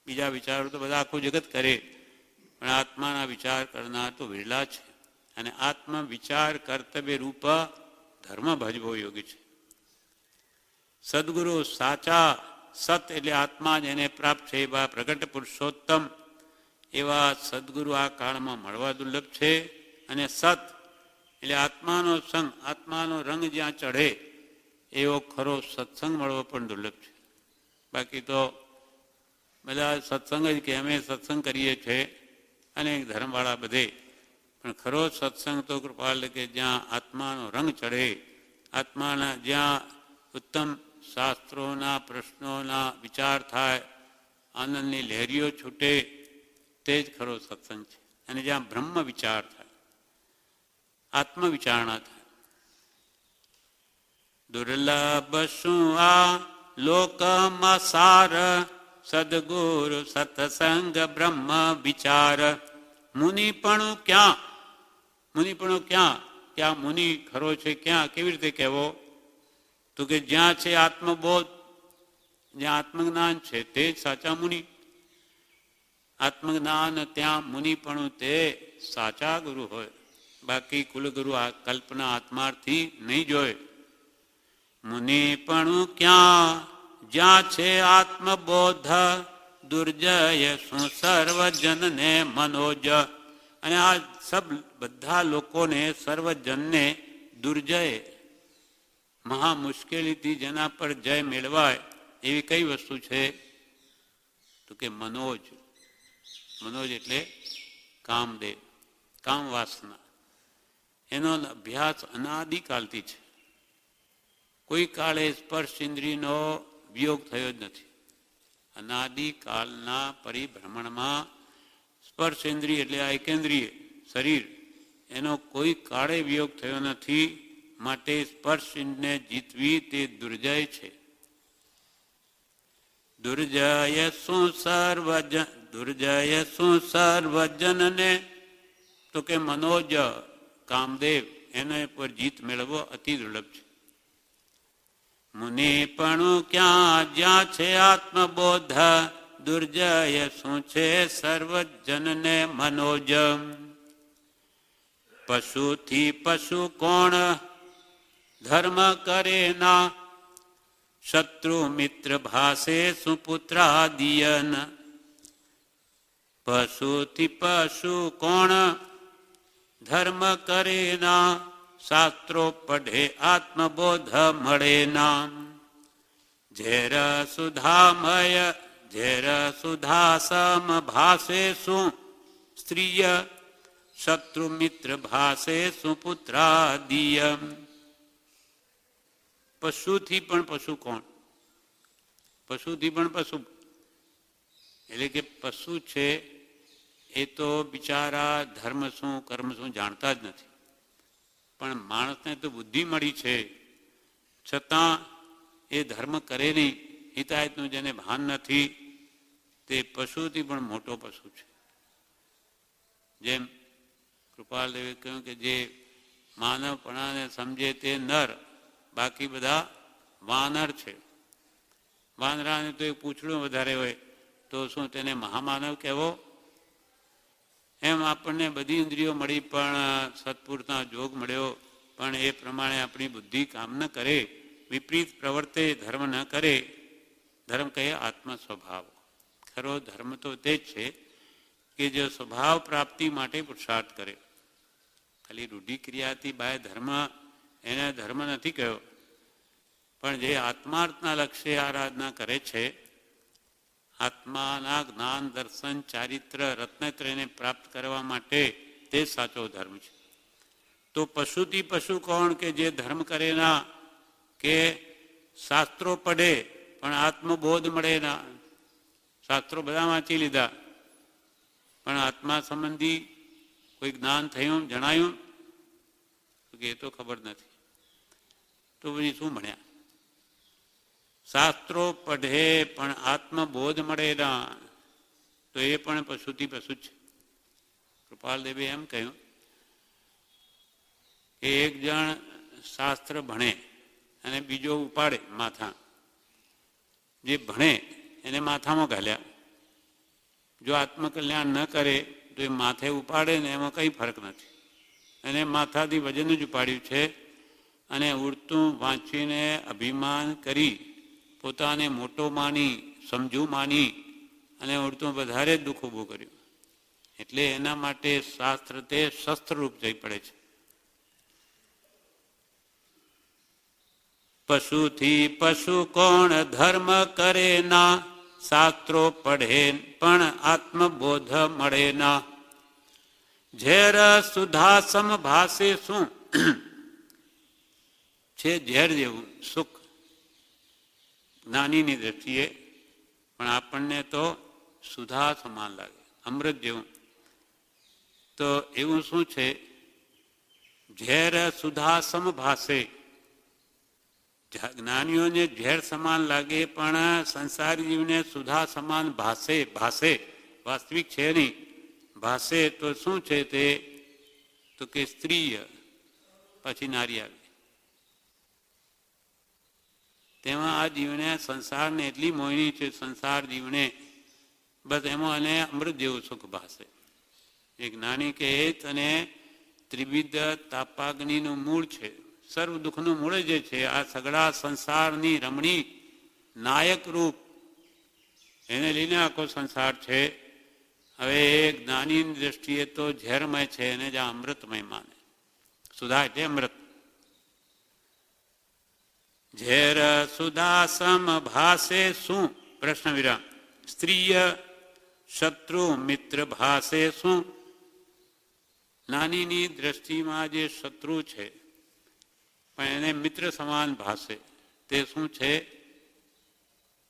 S1: બીજા વિચારો તો બધા આખું જગત કરે, પણ આત્માના વિચાર કરનાર તો વિરલા છે. અને આત્મ વિચાર કર્તવ્ય રૂપ ધર્મ ભજવો યોગ્ય છે. સદગુરુ સાચા, સત એટલે આત્મા જેને પ્રાપ્ત છે એવા પ્રગટ પુરુષોત્તમ એવા સદગુરુ આ કાળમાં મળવા દુર્લભ છે. અને સત એટલે આત્માનો સંગ, આત્માનો રંગ જ્યાં ચઢે એવો ખરો સત્સંગ મળવો પણ દુર્લભ છે. બાકી તો બધા સત્સંગ જ કે અમે સત્સંગ કરીએ છીએ અને ધર્મવાળા બધે, પણ ખરો સત્સંગ તો કૃપાલ કે જ્યાં આત્માનો રંગ ચઢે, આત્માના જ્યાં ઉત્તમ શાસ્ત્રોના પ્રશ્નોના વિચાર થાય, આનંદની લહેરીઓ છૂટે, તે જ ખરો સત્સંગ છે. અને જ્યાં બ્રહ્મ વિચાર થાય, આત્મવિચારણા થાય. દુર્લભ શું આ લોકમાં સાર, સદગુરુ સત્સંગ બ્રહ્મ વિચાર. મુનિપણું ક્યાં? મુનિપણું ક્યાં? ક્યાં મુનિ ખરો છે? ક્યાં? કેવી રીતે કહેવો? તો કે જ્યાં છે આત્મબોધ, જ્યાં આત્મજ્ઞાન છે તે જ સાચા મુનિ. આત્મજ્ઞાન ત્યાં મુનિપણું તે સાચા ગુરુ હોય. બાકી કુલગુરુ આ કલ્પના આત્માર્થી નહીં જોય. મુનિપણું ક્યાં જ્યાં છે આત્મબોધ, દુર્જય શું સર્વજનને મનોજ. અને આ સબ બધા લોકોને, સર્વજનને દુર્જય, મહા મુશ્કેલીથી જેના પર જય મેળવાય એવી કઈ વસ્તુ છે? તો કે મનોજ. મનોજ એટલે કામદેવ, કામ વાસના. એનો અભ્યાસ અનાદિકાલથી છે. કોઈ કાળે સ્પર્શ ઇન્દ્રિયનો વિયોગ થયો જ નથી. અનાદિકાલના પરિભ્રમણમાં સ્પર્શ ઇન્દ્રિય એટલે આ એકેન્દ્રિય શરીર, એનો કોઈ કાળે વિયોગ થયો નથી. માટે સ્પર્શ ઇન્દ્રિયને જીતવી તે દુર્જય છે. દુર્જય શું સર્વજનને, તો કે મનોજ કામદેવ, એના પર જીત મેળવવો અતિ દુર્લભ છે. મુનિપણું ક્યાં જ્યાં છે આત્મબોધ, દુર્જય શું છે સર્વજનને મનોજ. પશુથી પશુ કોણ ધર્મ કરે ના, શત્રુ મિત્ર ભાસે સુપુત્રાદિયન. પશુથી પશુ કોણ ધર્મ કરે ના, શાસ્ત્રો પઢે આત્મબોધ મળે ના. ઝેર સુધામય ઝેર સુધાસમ ભાસે શું, સ્ત્રીય શત્રુ મિત્ર ભાસે સુપુત્રાદિય. પશુથી પણ પશુ કોણ? પશુથી પણ પશુ એટલે કે પશુ છે એ તો બિચારા ધર્મ શું કર્મ શું જાણતા જ નથી, પણ માણસને તો બુદ્ધિ મળી છે છતાં એ ધર્મ કરે નહીં, હિતાહિતનું જેને ભાન નથી, તે પશુથી પણ મોટો પશુ છે. જેમ કૃપાલદેવે કહ્યું કે જે માનવપણાને સમજે તે નર, બાકી બધા વાનર છે. વાનરાને તો એક પૂંછડું વધારે હોય તો શું તેને મહામાનવ કહેવો? એમ આપણને બધી ઇન્દ્રિયો મળી પણ સત્પુરુષનો જોગ મળ્યો, પણ એ પ્રમાણે આપણી બુદ્ધિ કામ ન કરે, વિપરીત પ્રવર્તે, ધર્મ ન કરે. ધર્મ કહે આત્મ સ્વભાવ. ખરો ધર્મ તો તે જ છે કે જે સ્વભાવ પ્રાપ્તિ માટે પુરુષાર્થ કરે. ખાલી રૂઢિક્રિયાથી બાય ધર્મ, એને ધર્મ નથી કહ્યો, પણ જે આત્માર્થના લક્ષ્યે આરાધના કરે છે, આત્માના જ્ઞાન દર્શન ચારિત્ર રત્નત્રયને પ્રાપ્ત કરવા માટે, તે સાચો ધર્મ છે. તો પશુથી પશુ કોણ? કે જે ધર્મ કરે ના, કે શાસ્ત્રો પડે પણ આત્મબોધ મળે ના. શાસ્ત્રો બધા વાંચી લીધા પણ આત્મા સંબંધી કોઈ જ્ઞાન થયું, જણાયું કે એ તો ખબર નથી, તો પછી શું ભણ્યા? શાસ્ત્રો પઢે પણ આત્મબોધ મળે ના, તો એ પણ પશુથી પશુ જ છે. કૃપાલદેવે એમ કહ્યું કે એક જણ શાસ્ત્ર ભણે અને બીજો ઉપાડે માથા. જે ભણે એને માથામાં ઘાલ્યા. જો આત્મકલ્યાણ ન કરે તો એ માથે ઉપાડે ને એમાં કંઈ ફરક નથી. એને માથાથી વજન જ ઉપાડ્યું છે અને ઉડતું વાંચીને અભિમાન કરી, પોતાને મોટો માની, સમજુ માની અને ઉડતું વધારે દુઃખ ઊભું કર્યું. એટલે એના માટે શાસ્ત્ર તે શસ્ત્રરૂપ જઈ પડે છે. પશુથી પશુ કોણ ધર્મ કરે ના, શાસ્ત્રો પઢે પણ આત્મબોધ મળે ના. ઝેર સુધા સમભાસે શું? છે ઝેર જેવું સુખ જ્ઞાનીની દ્રષ્ટિએ, પણ આપણને તો સુધા સમાન લાગે, અમૃત જેવું. તો એવું શું છે? ઝેર સુધા સમભાસે. જ્ઞાનીઓને ઝેર સમાન લાગે પણ સંસારી જીવને સુધા સમાન ભાસે. ભાસે વાસ્તવિક છે નહીં. ભાસે તો શું છે તે? તો કે સ્ત્રીય, પછી નારી આવે. તેમાં આ જીવને સંસારને એટલી મોહિની છે, સંસાર જીવને બસ એમાં અને અમૃત જેવું સુખ ભાસે. એક નાની કે હેત અને ત્રિવિધ તાપાગ્નિનું મૂળ છે. સર્વ દુઃખનું મૂળ જે છે આ સગળા સંસારની રમણી નાયક રૂપ, એને લઈને આખો સંસાર છે. હવે એ જ્ઞાનીની દ્રષ્ટિએ તો ઝેરમય છે, એને જ અમૃતમય માને. સુધા એટલે અમૃત. ઝેર સુધા સમ ભાસે શું? પ્રશ્ન વિરામ. સ્ત્રીય શત્રુ મિત્ર ભાસે શું? નાનીની દ્રષ્ટિમાં જે શત્રુ છે પણ એને મિત્ર સમાન ભાસે, તે શું છે?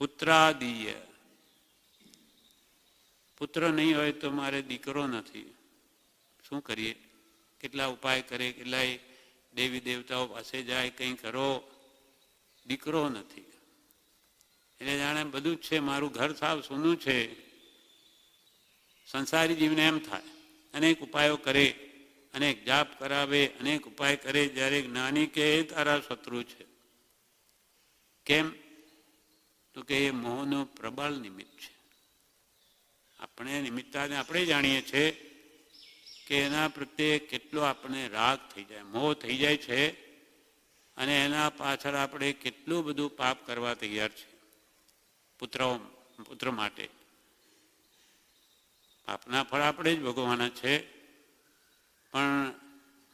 S1: પુત્રાદિય. પુત્ર નહીં હોય તો મારે દીકરો નથી, શું કરીએ? કેટલા ઉપાય કરે, કેટલાય દેવી દેવતાઓ પાસે જાય, કંઈ કરો, દીકરો નથી. એટલે જાણે બધું જ છે, મારું ઘર સાવ સોનું છે. સંસારી જીવને એમ થાય, અનેક ઉપાયો કરે, અનેક જાપ કરાવે, અનેક ઉપાય કરે. જ્યારે જ્ઞાની કે એ તારા શત્રુ છે. કેમ? તો કે એ મોહનું પ્રબળ નિમિત્ત છે. આપણે નિમિત્તાને આપણે જાણીએ છીએ કે એના પ્રત્યે કેટલો આપણે રાગ થઈ જાય, મોહ થઈ જાય છે, અને એના પાછળ આપણે કેટલું બધું પાપ કરવા તૈયાર છે પુત્ર માટે. પાપના ફળ આપણે જ ભોગવવાના છે, પણ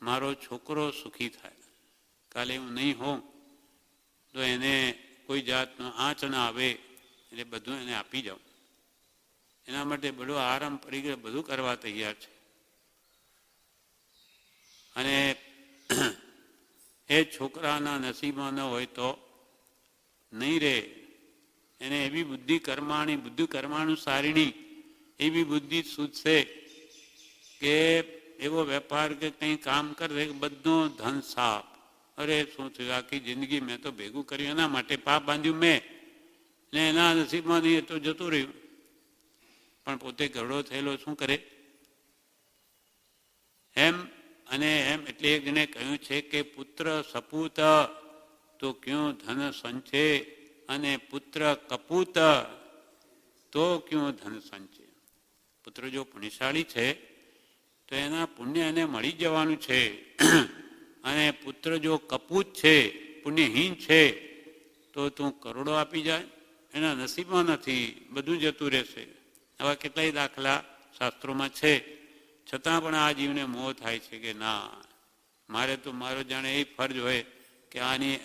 S1: મારો છોકરો સુખી થાય, કાલે હું નહીં હોઉં તો એને કોઈ જાતનો આંચ ના આવે, એટલે બધું એને આપી જાઉં. એના માટે બધો આરામ પરિગ્રહ બધું કરવા તૈયાર છે. અને એ છોકરાના નસીબમાં ન હોય તો નહીં રહે. એને એવી બુદ્ધિ કર્માણું સારીણી એવી બુદ્ધિ સૂઝશે કે એવો વેપાર કે કંઈ કામ કરે બધું ધન સાપ. અરે શું થયું, આખી જિંદગી મેં તો ભેગું કર્યું, એના માટે પાપ બાંધ્યું મેં, ને એના નસીબમાં નહીં તો જતું રહ્યું. પણ પોતે ઘરડો થયેલો શું કરે? એમ અને એમ એટલે એક જણે કહ્યું છે કે પુત્ર સપૂત તો ક્યું ધન સંચે, અને પુત્ર કપૂત તો ક્યું ધન સંચે. પુત્ર જો પુણ્યશાળી છે તો એના પુણ્ય એને મળી જવાનું છે, અને પુત્ર જો કપૂત છે, પુણ્યહીન છે, તો તું કરોડો આપી જાય, એના નસીબમાં નથી, બધું જતું રહેશે. આવા કેટલાય દાખલા શાસ્ત્રોમાં છે. છતાં પણ આ જીવને મોહ થાય છે કે ના, મારે તો મારો જાણે એ ફરજ હોય કે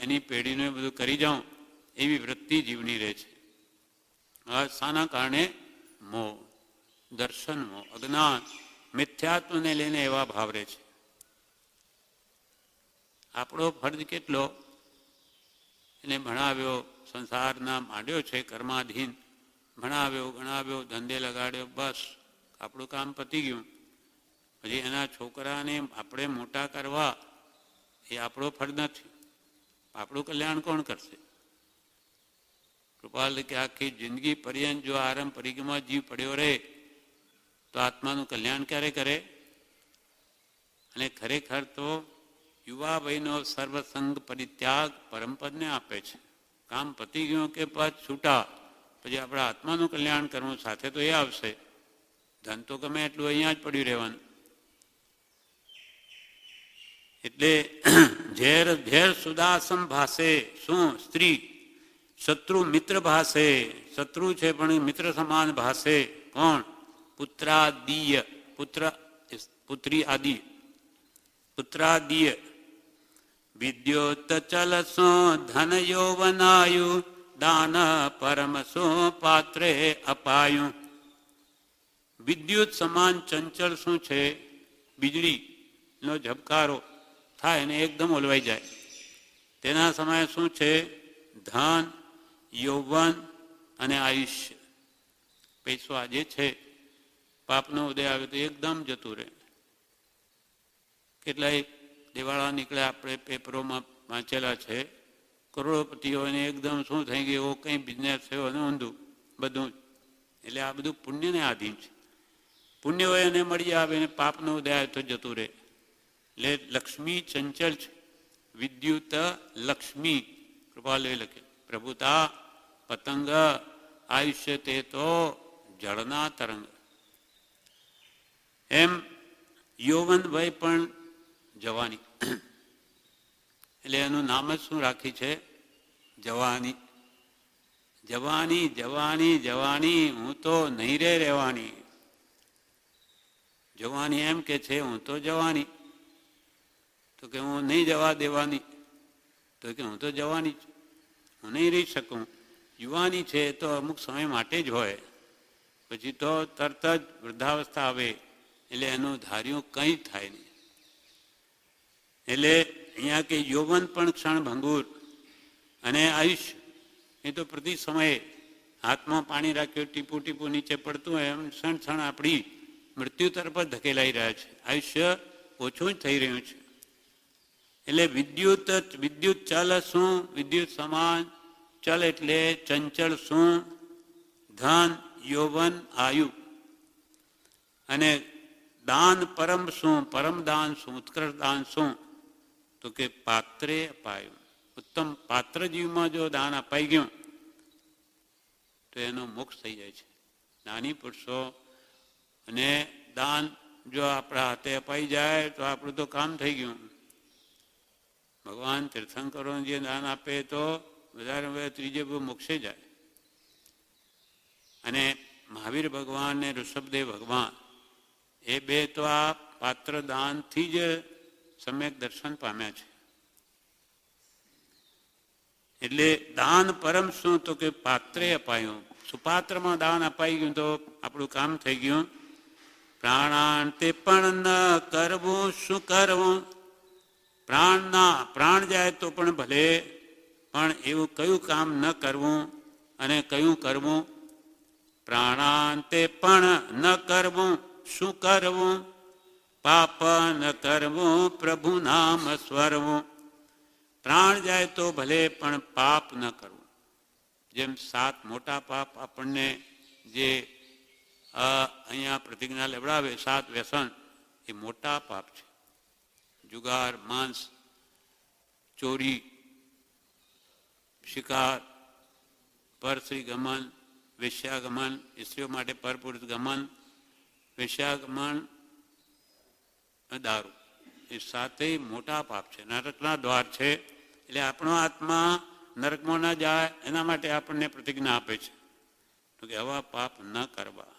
S1: એની પેઢીનું બધું કરી જાઉં, એવી વૃત્તિ જીવની રહે છે. આ શાના કારણે? મોહ, દર્શન મોહ, અજ્ઞાન, મિથ્યાત્વને લઈને એવા ભાવ રહે છે. આપણો ફરજ કેટલો? એને ભણાવ્યો, સંસારના માંડ્યો છે કર્માધીન, ભણાવ્યો ગણાવ્યો, ધંધે લગાડ્યો, બસ આપણું કામ પતી ગયું. પછી એના છોકરાને આપણે મોટા કરવા એ આપણો ફરજ નથી. આપણું કલ્યાણ કોણ કરશે? કૃપાલ કે આખી જિંદગી પર્યંત જો આરંભ પરિક્રમા જીવ પડ્યો રહે તો આત્માનું કલ્યાણ ક્યારે કરે? અને ખરેખર તો યુવા વયનો સર્વસંગ પરિત્યાગ પરમપદને આપે છે. કામ પતી ગયું કે પદ છૂટા, પછી આપણે આત્માનું કલ્યાણ કરવું સાથે તો એ આવશે. ધન તો ગમે એટલું અહીંયા જ પડ્યું રહેવાનું. એટલે ઝેર ઝેર સુદાસમ ભાસે, શું સ્ત્રી શત્રુ મિત્ર ભાસે, શત્રુ છે પણ મિત્ર સમાન ભાસે. કોણ? પુત્રાદિય, પુત્રી આદિ, પુત્રાદિય. વિદ્યોત ચલસો ધન યૌવનાયુ, દાન પરમસો પાત્રે અપાયું. વિદ્યુત સમાન ચંચળ શું છે? વીજળીનો ઝબકારો થાય અને એકદમ ઓલવાઈ જાય. તેના સમયે શું છે? ધન, યૌવન અને આયુષ્ય. પૈસો આજે છે, પાપનો ઉદય આવે તો એકદમ જતું રહે. કેટલાય દિવાળા નીકળ્યા, આપણે પેપરોમાં વાંચેલા છે, કરોડોપતિઓને એકદમ શું થઈ ગયું, એવો કંઈ બિઝનેસ થયો અને ઊંધું બધું. એટલે આ બધું પુણ્યને આધીન છે. પુણ્ય હોય એને મળી આવે, અને પાપનો ઉદય આવે તો જતું રહે. એટલે લક્ષ્મી ચંચળ છે. વિદ્યુત લક્ષ્મી, કૃપાલય લખે. પ્રભુતા પતંગ, આયુષ્ય તે તો જળના તરંગ. એમ યૌવન વય પણ જવાની, એટલે એનું નામ જ શું રાખી છે? જવાની. જવાની જવાની જવાની, હું તો નહીં રહેવાની. જવાની એમ કે છે હું તો જવાની, તો કે હું નહીં જવા દેવાની, તો કે હું તો જવાની છું, હું નહીં રહી શકું. યુવાની છે તો અમુક સમય માટે જ હોય, પછી તો તરત જ વૃદ્ધાવસ્થા આવે, એટલે એનું ધાર્યું કંઈ થાય નહીં. એટલે અહીંયા કે યૌવન પણ ક્ષણભંગુર, અને આયુષ્ય એ તો પ્રતિ સમયે હાથમાં પાણી રાખ્યું, ટીપું ટીપું નીચે પડતું હોય એમ ક્ષણ ક્ષણ આપણી મૃત્યુ તરફ જ ધકેલાઈ રહ્યા છે. આયુષ્ય ઓછું જ થઈ રહ્યું છે. એટલે વિદ્યુત ચલ શું? વિદ્યુત સમાન ચલ એટલે ચંચળ શું? ધન, યૌવન, આયુ. અને દાન પરમ શું? પરમ દાન શું? ઉત્કૃષ્ટ દાન શું? તો કે પાત્રે અપાયું. ઉત્તમ પાત્ર જીવમાં જો દાન અપાઈ ગયું તો એનો મોક્ષ થઈ જાય છે. જ્ઞાની પુરુષો અને દાન જો આપણા હાથે અપાઈ જાય તો આપણું તો કામ થઈ ગયું. ભગવાન તીર્થંકરોને જે દાન આપે તો વધારે વધારે ત્રીજે મોક્ષે જાય. અને મહાવીર ભગવાન ને ઋષભદેવ ભગવાન એ બે તો આ પાત્ર દાનથી જ સમ્યક દર્શન પામ્યા છે. એટલે દાન પરમ શું? તો કે પાત્રે અપાયું. સુપાત્રમાં દાન અપાઈ ગયું તો આપણું કામ થઈ ગયું. પ્રાણાંતે પણ ન કરવું, શું કરવું? પ્રાણ જાય તો પણ ભલે, પણ એવું કયું કામ ન કરવું અને કયું કરવું? પ્રાણાંતે પણ ન કરવું, શું કરવું? પાપ ન કરવું, પ્રભુ નામ સ્મરવું. પ્રાણ જાય તો ભલે, પણ પાપ ન કરવું. જેમ 7 મોટા પાપ આપણને જે અહીંયા પ્રતિજ્ઞા લેવડાવે, 7 વ્યસન, એ મોટા પાપ છે. જુગાર, માંસ, ચોરી, શિકાર, પરસ્ત્રી ગમન, વેશ્યાગમન, સ્ત્રીઓ માટે પરપુરુષ ગમન, વેશ્યાગમન, દારૂ, એ 7 મોટા પાપ છે, નરકના દ્વાર છે. એટલે આપણો આત્મા નરકમાં ન જાય એના માટે આપણને પ્રતિજ્ઞા આપે છે તો કે આવા પાપ ન કરવા,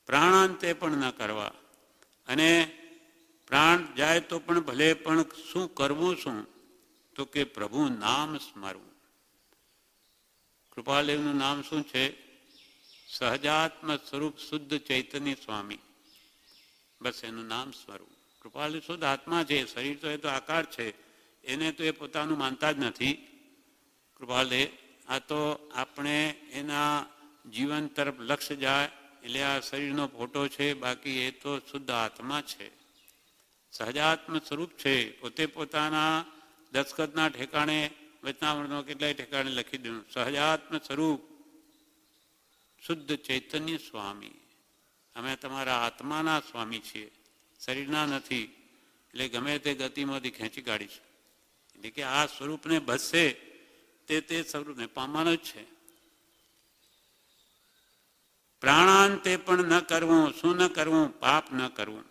S1: પ્રાણાંતે પણ ન કરવા. અને પ્રાણ જાય તો પણ ભલે, પણ શું કરવું? શું તો કે પ્રભુ નામ સ્મરવું. કૃપાલદેવનું નામ શું છે? સહજાત્મ સ્વરૂપ શુદ્ધ ચૈતન્ય સ્વામી. બસ એનું નામ સ્મરવું. કૃપાલદેવ શુદ્ધ આત્મા છે, શરીર તો એ તો આકાર છે, એને તો એ પોતાનું માનતા જ નથી. કૃપાલદેવ આ તો આપણે એના જીવન તરફ લક્ષ્ય જાય એટલે આ શરીરનો ફોટો છે, બાકી એ તો શુદ્ધ આત્મા છે, સહજાત્મ સ્વરૂપ છે. પોતે પોતાના દસ્તખતના ઠેકાણે, વચનામૃતનો કેટલાય ઠેકાણે લખી દીધું, સહજાત્મ સ્વરૂપ શુદ્ધ ચૈતન્ય સ્વામી. અમે તમારા આત્માના સ્વામી છીએ, શરીરના નથી. એટલે ગમે તે ગતિમાંથી ખેંચી કાઢીશું. એટલે કે આ સ્વરૂપને ભસશે તે સ્વરૂપને પામવાનો જ છે. પ્રાણાંતે પણ ન કરવું, શું ન કરવું? પાપ ન કરવું.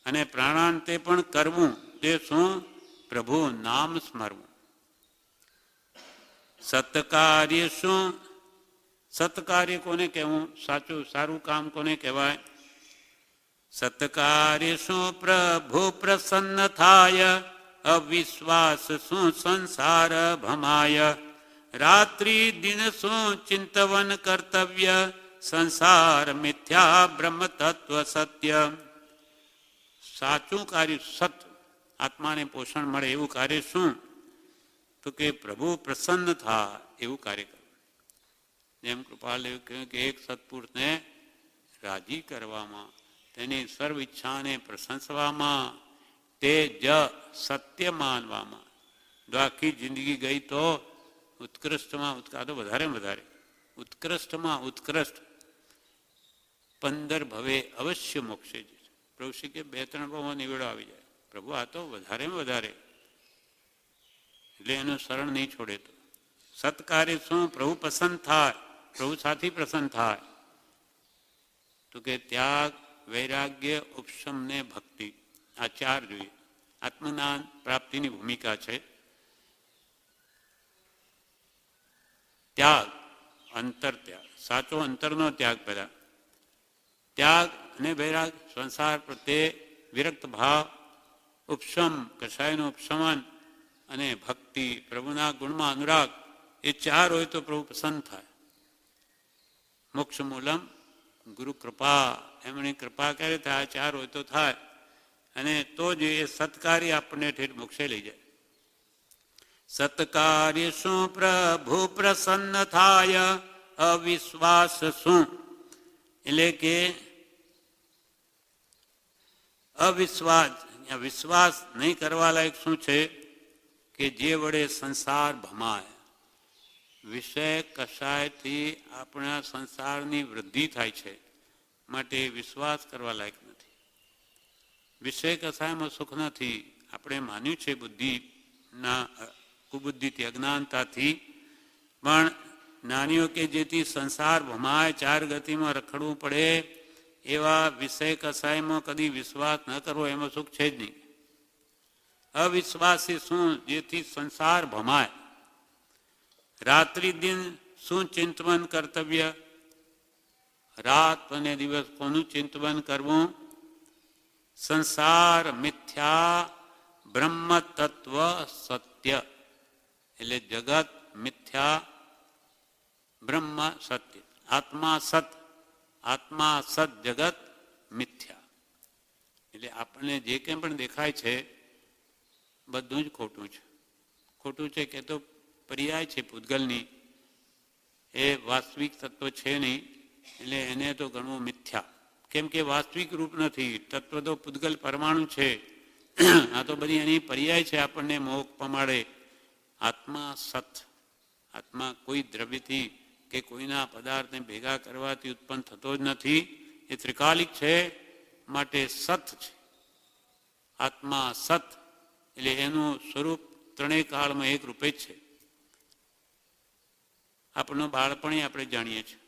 S1: અને પ્રાણાંતે પણ કરવું, તે શું? પ્રભુ નામ સ્મરવું. સત્કાર્ય શું? સત્કાર્ય કોને કહેવું? સાચું સારું કામ કોને કહેવાય? સત્કાર્ય શું? પ્રભુ પ્રસન્ન થાય, અવિશ્વાસ શું? સંસાર ભમાય. રાત્રિ દિન શું? ચિંતવન કર્તવ્ય, સંસાર મિથ્યા બ્રહ્મ તત્વ સત્ય. સાચું કાર્ય, સત, આત્માને પોષણ મળે એવું કાર્ય શું? તો કે પ્રભુ પ્રસન્ન થાય એવું કાર્ય કરવું. જેમ કૃપાલદેવ કહ્યું કે એક સત્પુરુષને રાજી કરવામાં, તેની સર્વ ઈચ્છાને પ્રશંસવામાં, તે જ સત્ય માનવામાં. જો આખી જિંદગી ગઈ તો ઉત્કૃષ્ટમાં તો વધારે ઉત્કૃષ્ટમાં ઉત્કૃષ્ટ 15 ભવે અવશ્ય મોક્ષે જ. પ્રભુ શ્રી કે 2-3 ભાવમાં નિવેડો આવી જાય. પ્રભુ આ તો વધારે એટલે એનું શરણ નહીં છોડે. તો સત્કાર્ય શું? પ્રભુ પસંદ થાય, પ્રભુ સાથી પ્રસન્ન થાય. તો કે ત્યાગ, વૈરાગ્ય, ઉપશમ ને ભક્તિ, આ 4 જોઈએ. આત્મજ્ઞાન પ્રાપ્તિની ભૂમિકા છે. ત્યાગ, અંતર ત્યાગ, સાચો અંતરનો ત્યાગ. પહેલા ત્યાગ અને વૈરાગ, સંસાર પ્રત્યે વિરક્ત ભાવ, ઉપશમ, કષાયનું ઉપશમન, અને ભક્તિ, પ્રભુના ગુણમાં અનુરાગ, એ 4 હોય તો પ્રભુ પસંદ થાય. મોક્ષ મૂલમ ગુરુ કૃપા, એમની કૃપા ક્યારે થાય? 4 હોય તો થાય. અને તો જ એ સત્કાર્ય આપણને ઠેઠ મોક્ષે લઈ જાય. સત્કાર્ય શું? પ્રભુ પ્રસન્ન થાય, અવિશ્વાસ શું? એટલે કે અવિશ્વાસ, વિશ્વાસ નહીં કરવા લાયક શું છે? કે જે વડે સંસાર ભમાય. વિષય કશાયથી આપણા સંસારની વૃદ્ધિ થાય છે, માટે વિશ્વાસ કરવા લાયક નથી. વિષય કશાયમાં સુખ નથી. આપણે માન્યું છે બુદ્ધિના કુબુદ્ધિથી, અજ્ઞાનતાથી, પણ જ્ઞાનીઓ કે જેથી સંસાર ભમાય, 4 ગતિમાં રખડવું પડે, એવા વિષય કસાયમાં કદી વિશ્વાસ ન કરવો, એમાં સુખ છે જ નહીં. અવિશ્વાસી શું? જેથી સંસાર ભમાય. રાત્રિ દિન શું? ચિંતવન કર્તવ્ય. રાત અને દિવસ કોનું ચિંતવન કરવું? સંસાર મિથ્યા બ્રહ્મ તત્વ સત્ય. એટલે જગત મિથ્યા, બ્રહ્મ સત્ય. આત્મા સત, આત્મા સત, જગત મિથ્યા. એટલે આપણને જે કંઈ પણ દેખાય છે બધું જ ખોટું છે. ખોટું છે કે તો પર્યાય છે પૂતગલની, એ વાસ્તવિક તત્વ છે નહીં, એટલે એને તો ગણવું મિથ્યા. કેમ કે વાસ્તવિક રૂપ નથી. તત્વ તો પૂતગલ પરમાણુ છે. આ તો બધી એની પર્યાય છે આપણને મોહ પમાડે. આત્મા સત, આત્મા કોઈ દ્રવ્યથી કે કોઈના પદાર્થને ભેગા કરવાથી ઉત્પન્ન થતો જ નથી. એ ત્રિકાલિક છે, માટે સત છે. આત્મા સત એટલે એનું સ્વરૂપ ત્રણેય કાળમાં એક રૂપે જ છે. આપણું બાળપણ આપણે જાણીએ છીએ.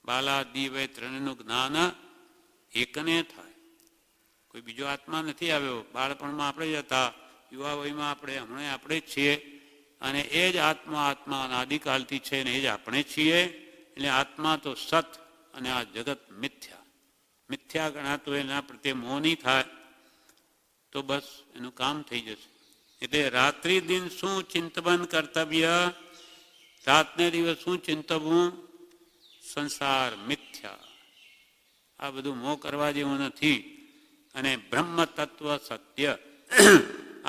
S1: બાલાદિ વય ત્રણેયનું જ્ઞાન એકને થાય. કોઈ બીજો આત્મા નથી આવ્યો. બાળપણમાં આપણે જ હતા, યુવા વયમાં હમણાં આપણે જ છીએ, અને એ જ આત્મા અનાદિકાલથી છે ને એ જ આપણે છીએ. એટલે આત્મા તો સત અને આ જગત મિથ્યા. મિથ્યા ગણાતું એના પ્રત્યે મોહ નહીં થાય તો બસ એનું કામ થઈ જશે. એટલે રાત્રિ દિન શું ચિંતન કર્તવ્ય? રાતને દિવસ શું ચિંતવવું? સંસાર મિથ્યા. આ બધું મોહ કરવા જેવું નથી. અને બ્રહ્મ તત્વ સત્ય.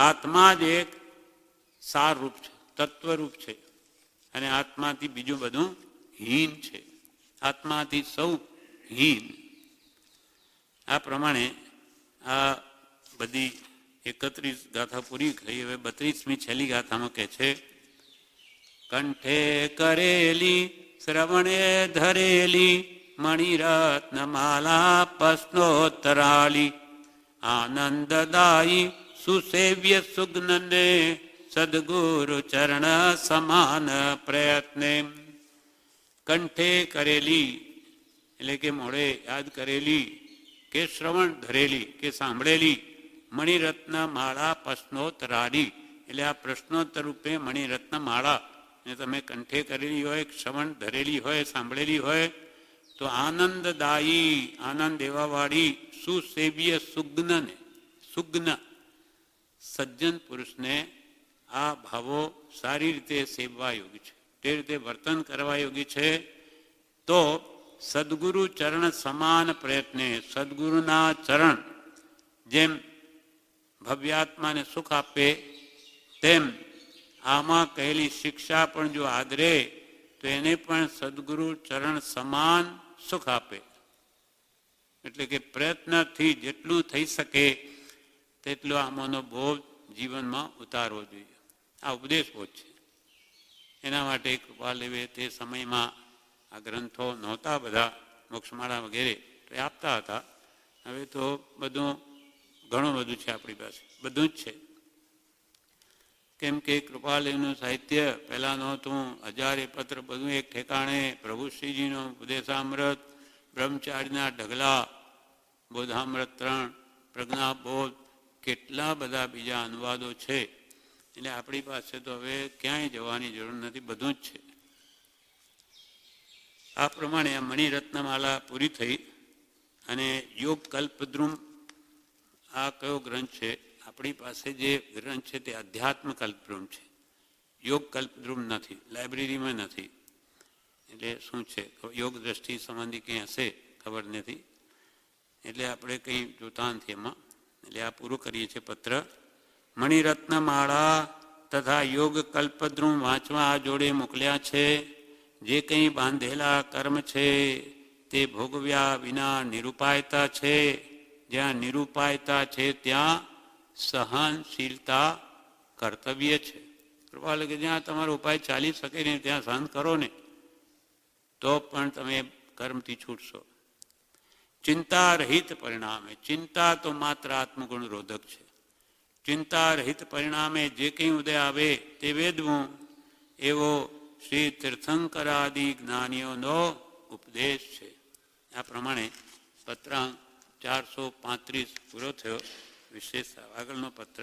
S1: આત્મા જ એક સાર રૂપ છે, તત્વરૂપ છે, અને આત્માથી બીજું બધું હીન છે. આત્માથી સૌ હીન. આ પ્રમાણે આ બધી 31 ગાથા પૂરી થઈ. હવે 32મી છેલ્લી ગાથામાં કહે છે, કંઠે કરેલી શ્રવણે ધરેલી મણિરત્નમાલા પ્રશ્નોત્તરાલી આનંદદાયી સુસેવ્ય સુગ્નને સદગુરુ ચરણ સમાન પ્રયત્ને. કંઠે કરેલી એટલે કે મોડે યાદ કરેલી, કે શ્રવણ ધરેલી કે સાંભળેલી, મણિરત્ન માળા પ્રશ્નોત્તરાલી એટલે આ પ્રશ્નોત્તર રૂપે મણિરત્ન માળા ને તમે કંઠે કરેલી હોય, શ્રવણ ધરેલી હોય, સાંભળેલી હોય તો આનંદદાયી, આનંદ દેવાવાળી, સુસેવ્ય સુગ્નને, સુગ્ન સજ્જન પુરુષને આ ભાવો સારી રીતે સેવવા યોગી છે, તે રીતે વર્તન કરવા યોગી છે. તો સદગુરુ ચરણ સમાન પ્રયત્ને, સદગુરુના ચરણ જેમ ભવ્યાત્માને સુખ આપે તેમ આમાં કહેલી શિક્ષા પણ જો આદરે તો એને પણ સદગુરુ ચરણ સમાન સુખ આપે. એટલે કે પ્રયત્નથી જેટલું થઈ શકે તેટલો આમાંનો બોધ જીવનમાં ઉતારવો જોઈએ. આ ઉપદેશ બોધ છે. એના માટે કૃપા લેવે તે સમયમાં આ ગ્રંથો નહોતા બધા, મોક્ષમાળા વગેરે તો એ આપતા હતા. હવે તો બધું ઘણું બધું છે આપણી પાસે, બધું જ છે. કેમ કે કૃપાલયનું સાહિત્ય પહેલાં નહોતું. 1000 પત્ર બધું એક ઠેકાણે, પ્રભુશ્રીજીનો ઉપદેશામૃત, બ્રહ્મચારીના ઢગલા, બોધામૃત 3, પ્રજ્ઞાબોધ, કેટલા બધા બીજા અનુવાદો છે. એટલે આપણી પાસે તો હવે ક્યાંય જવાની જરૂર નથી, બધું જ છે. આ પ્રમાણે આ મણિરત્નમાલા પૂરી થઈ. અને યોગ કલ્પદ્રુમ આ કયો ગ્રંથ છે? આપણી પાસે જે ગ્રંથ છે તે અધ્યાત્મ કલ્પદ્રુમ છે, યોગ કલ્પદ્રુમ નથી, લાઇબ્રેરીમાં નથી. એટલે શું છે, યોગ દ્રષ્ટિ સંબંધી કંઈ હશે ખબર નથી, એટલે આપણે કંઈ જોતા નથી એમાં. એટલે આ પૂરું કરીએ છીએ પત્ર. મણિરત્નમાળા તથા યોગ કલ્પદ્રુમ વાંચવા આ જોડે મોકલ્યા છે. જે કંઈ બાંધેલા કર્મ છે તે ભોગવ્યા વિના નિરૂપાયતા છે. જ્યાં નિરૂપાયતા છે ત્યાં સહનશીલતા કર્તવ્ય છે. કૃપા કે જ્યાં તમારો ઉપાય ચાલી શકે ને ત્યાં સહન કરો ને તો પણ તમે કર્મથી છૂટશો. ચિંતા રહિત પરિણામે, ચિંતા તો માત્ર આત્મગુણ રોધક છે. ચિંતા રહિત પરિણામે જે કંઈ ઉદય આવે તે વેદવું, એવો શ્રી તીર્થંકરાદિ જ્ઞાનીઓનો ઉપદેશ છે. આ પ્રમાણે પત્રાંક 435 પૂરો થયો. વિશેષ આગળનો પત્ર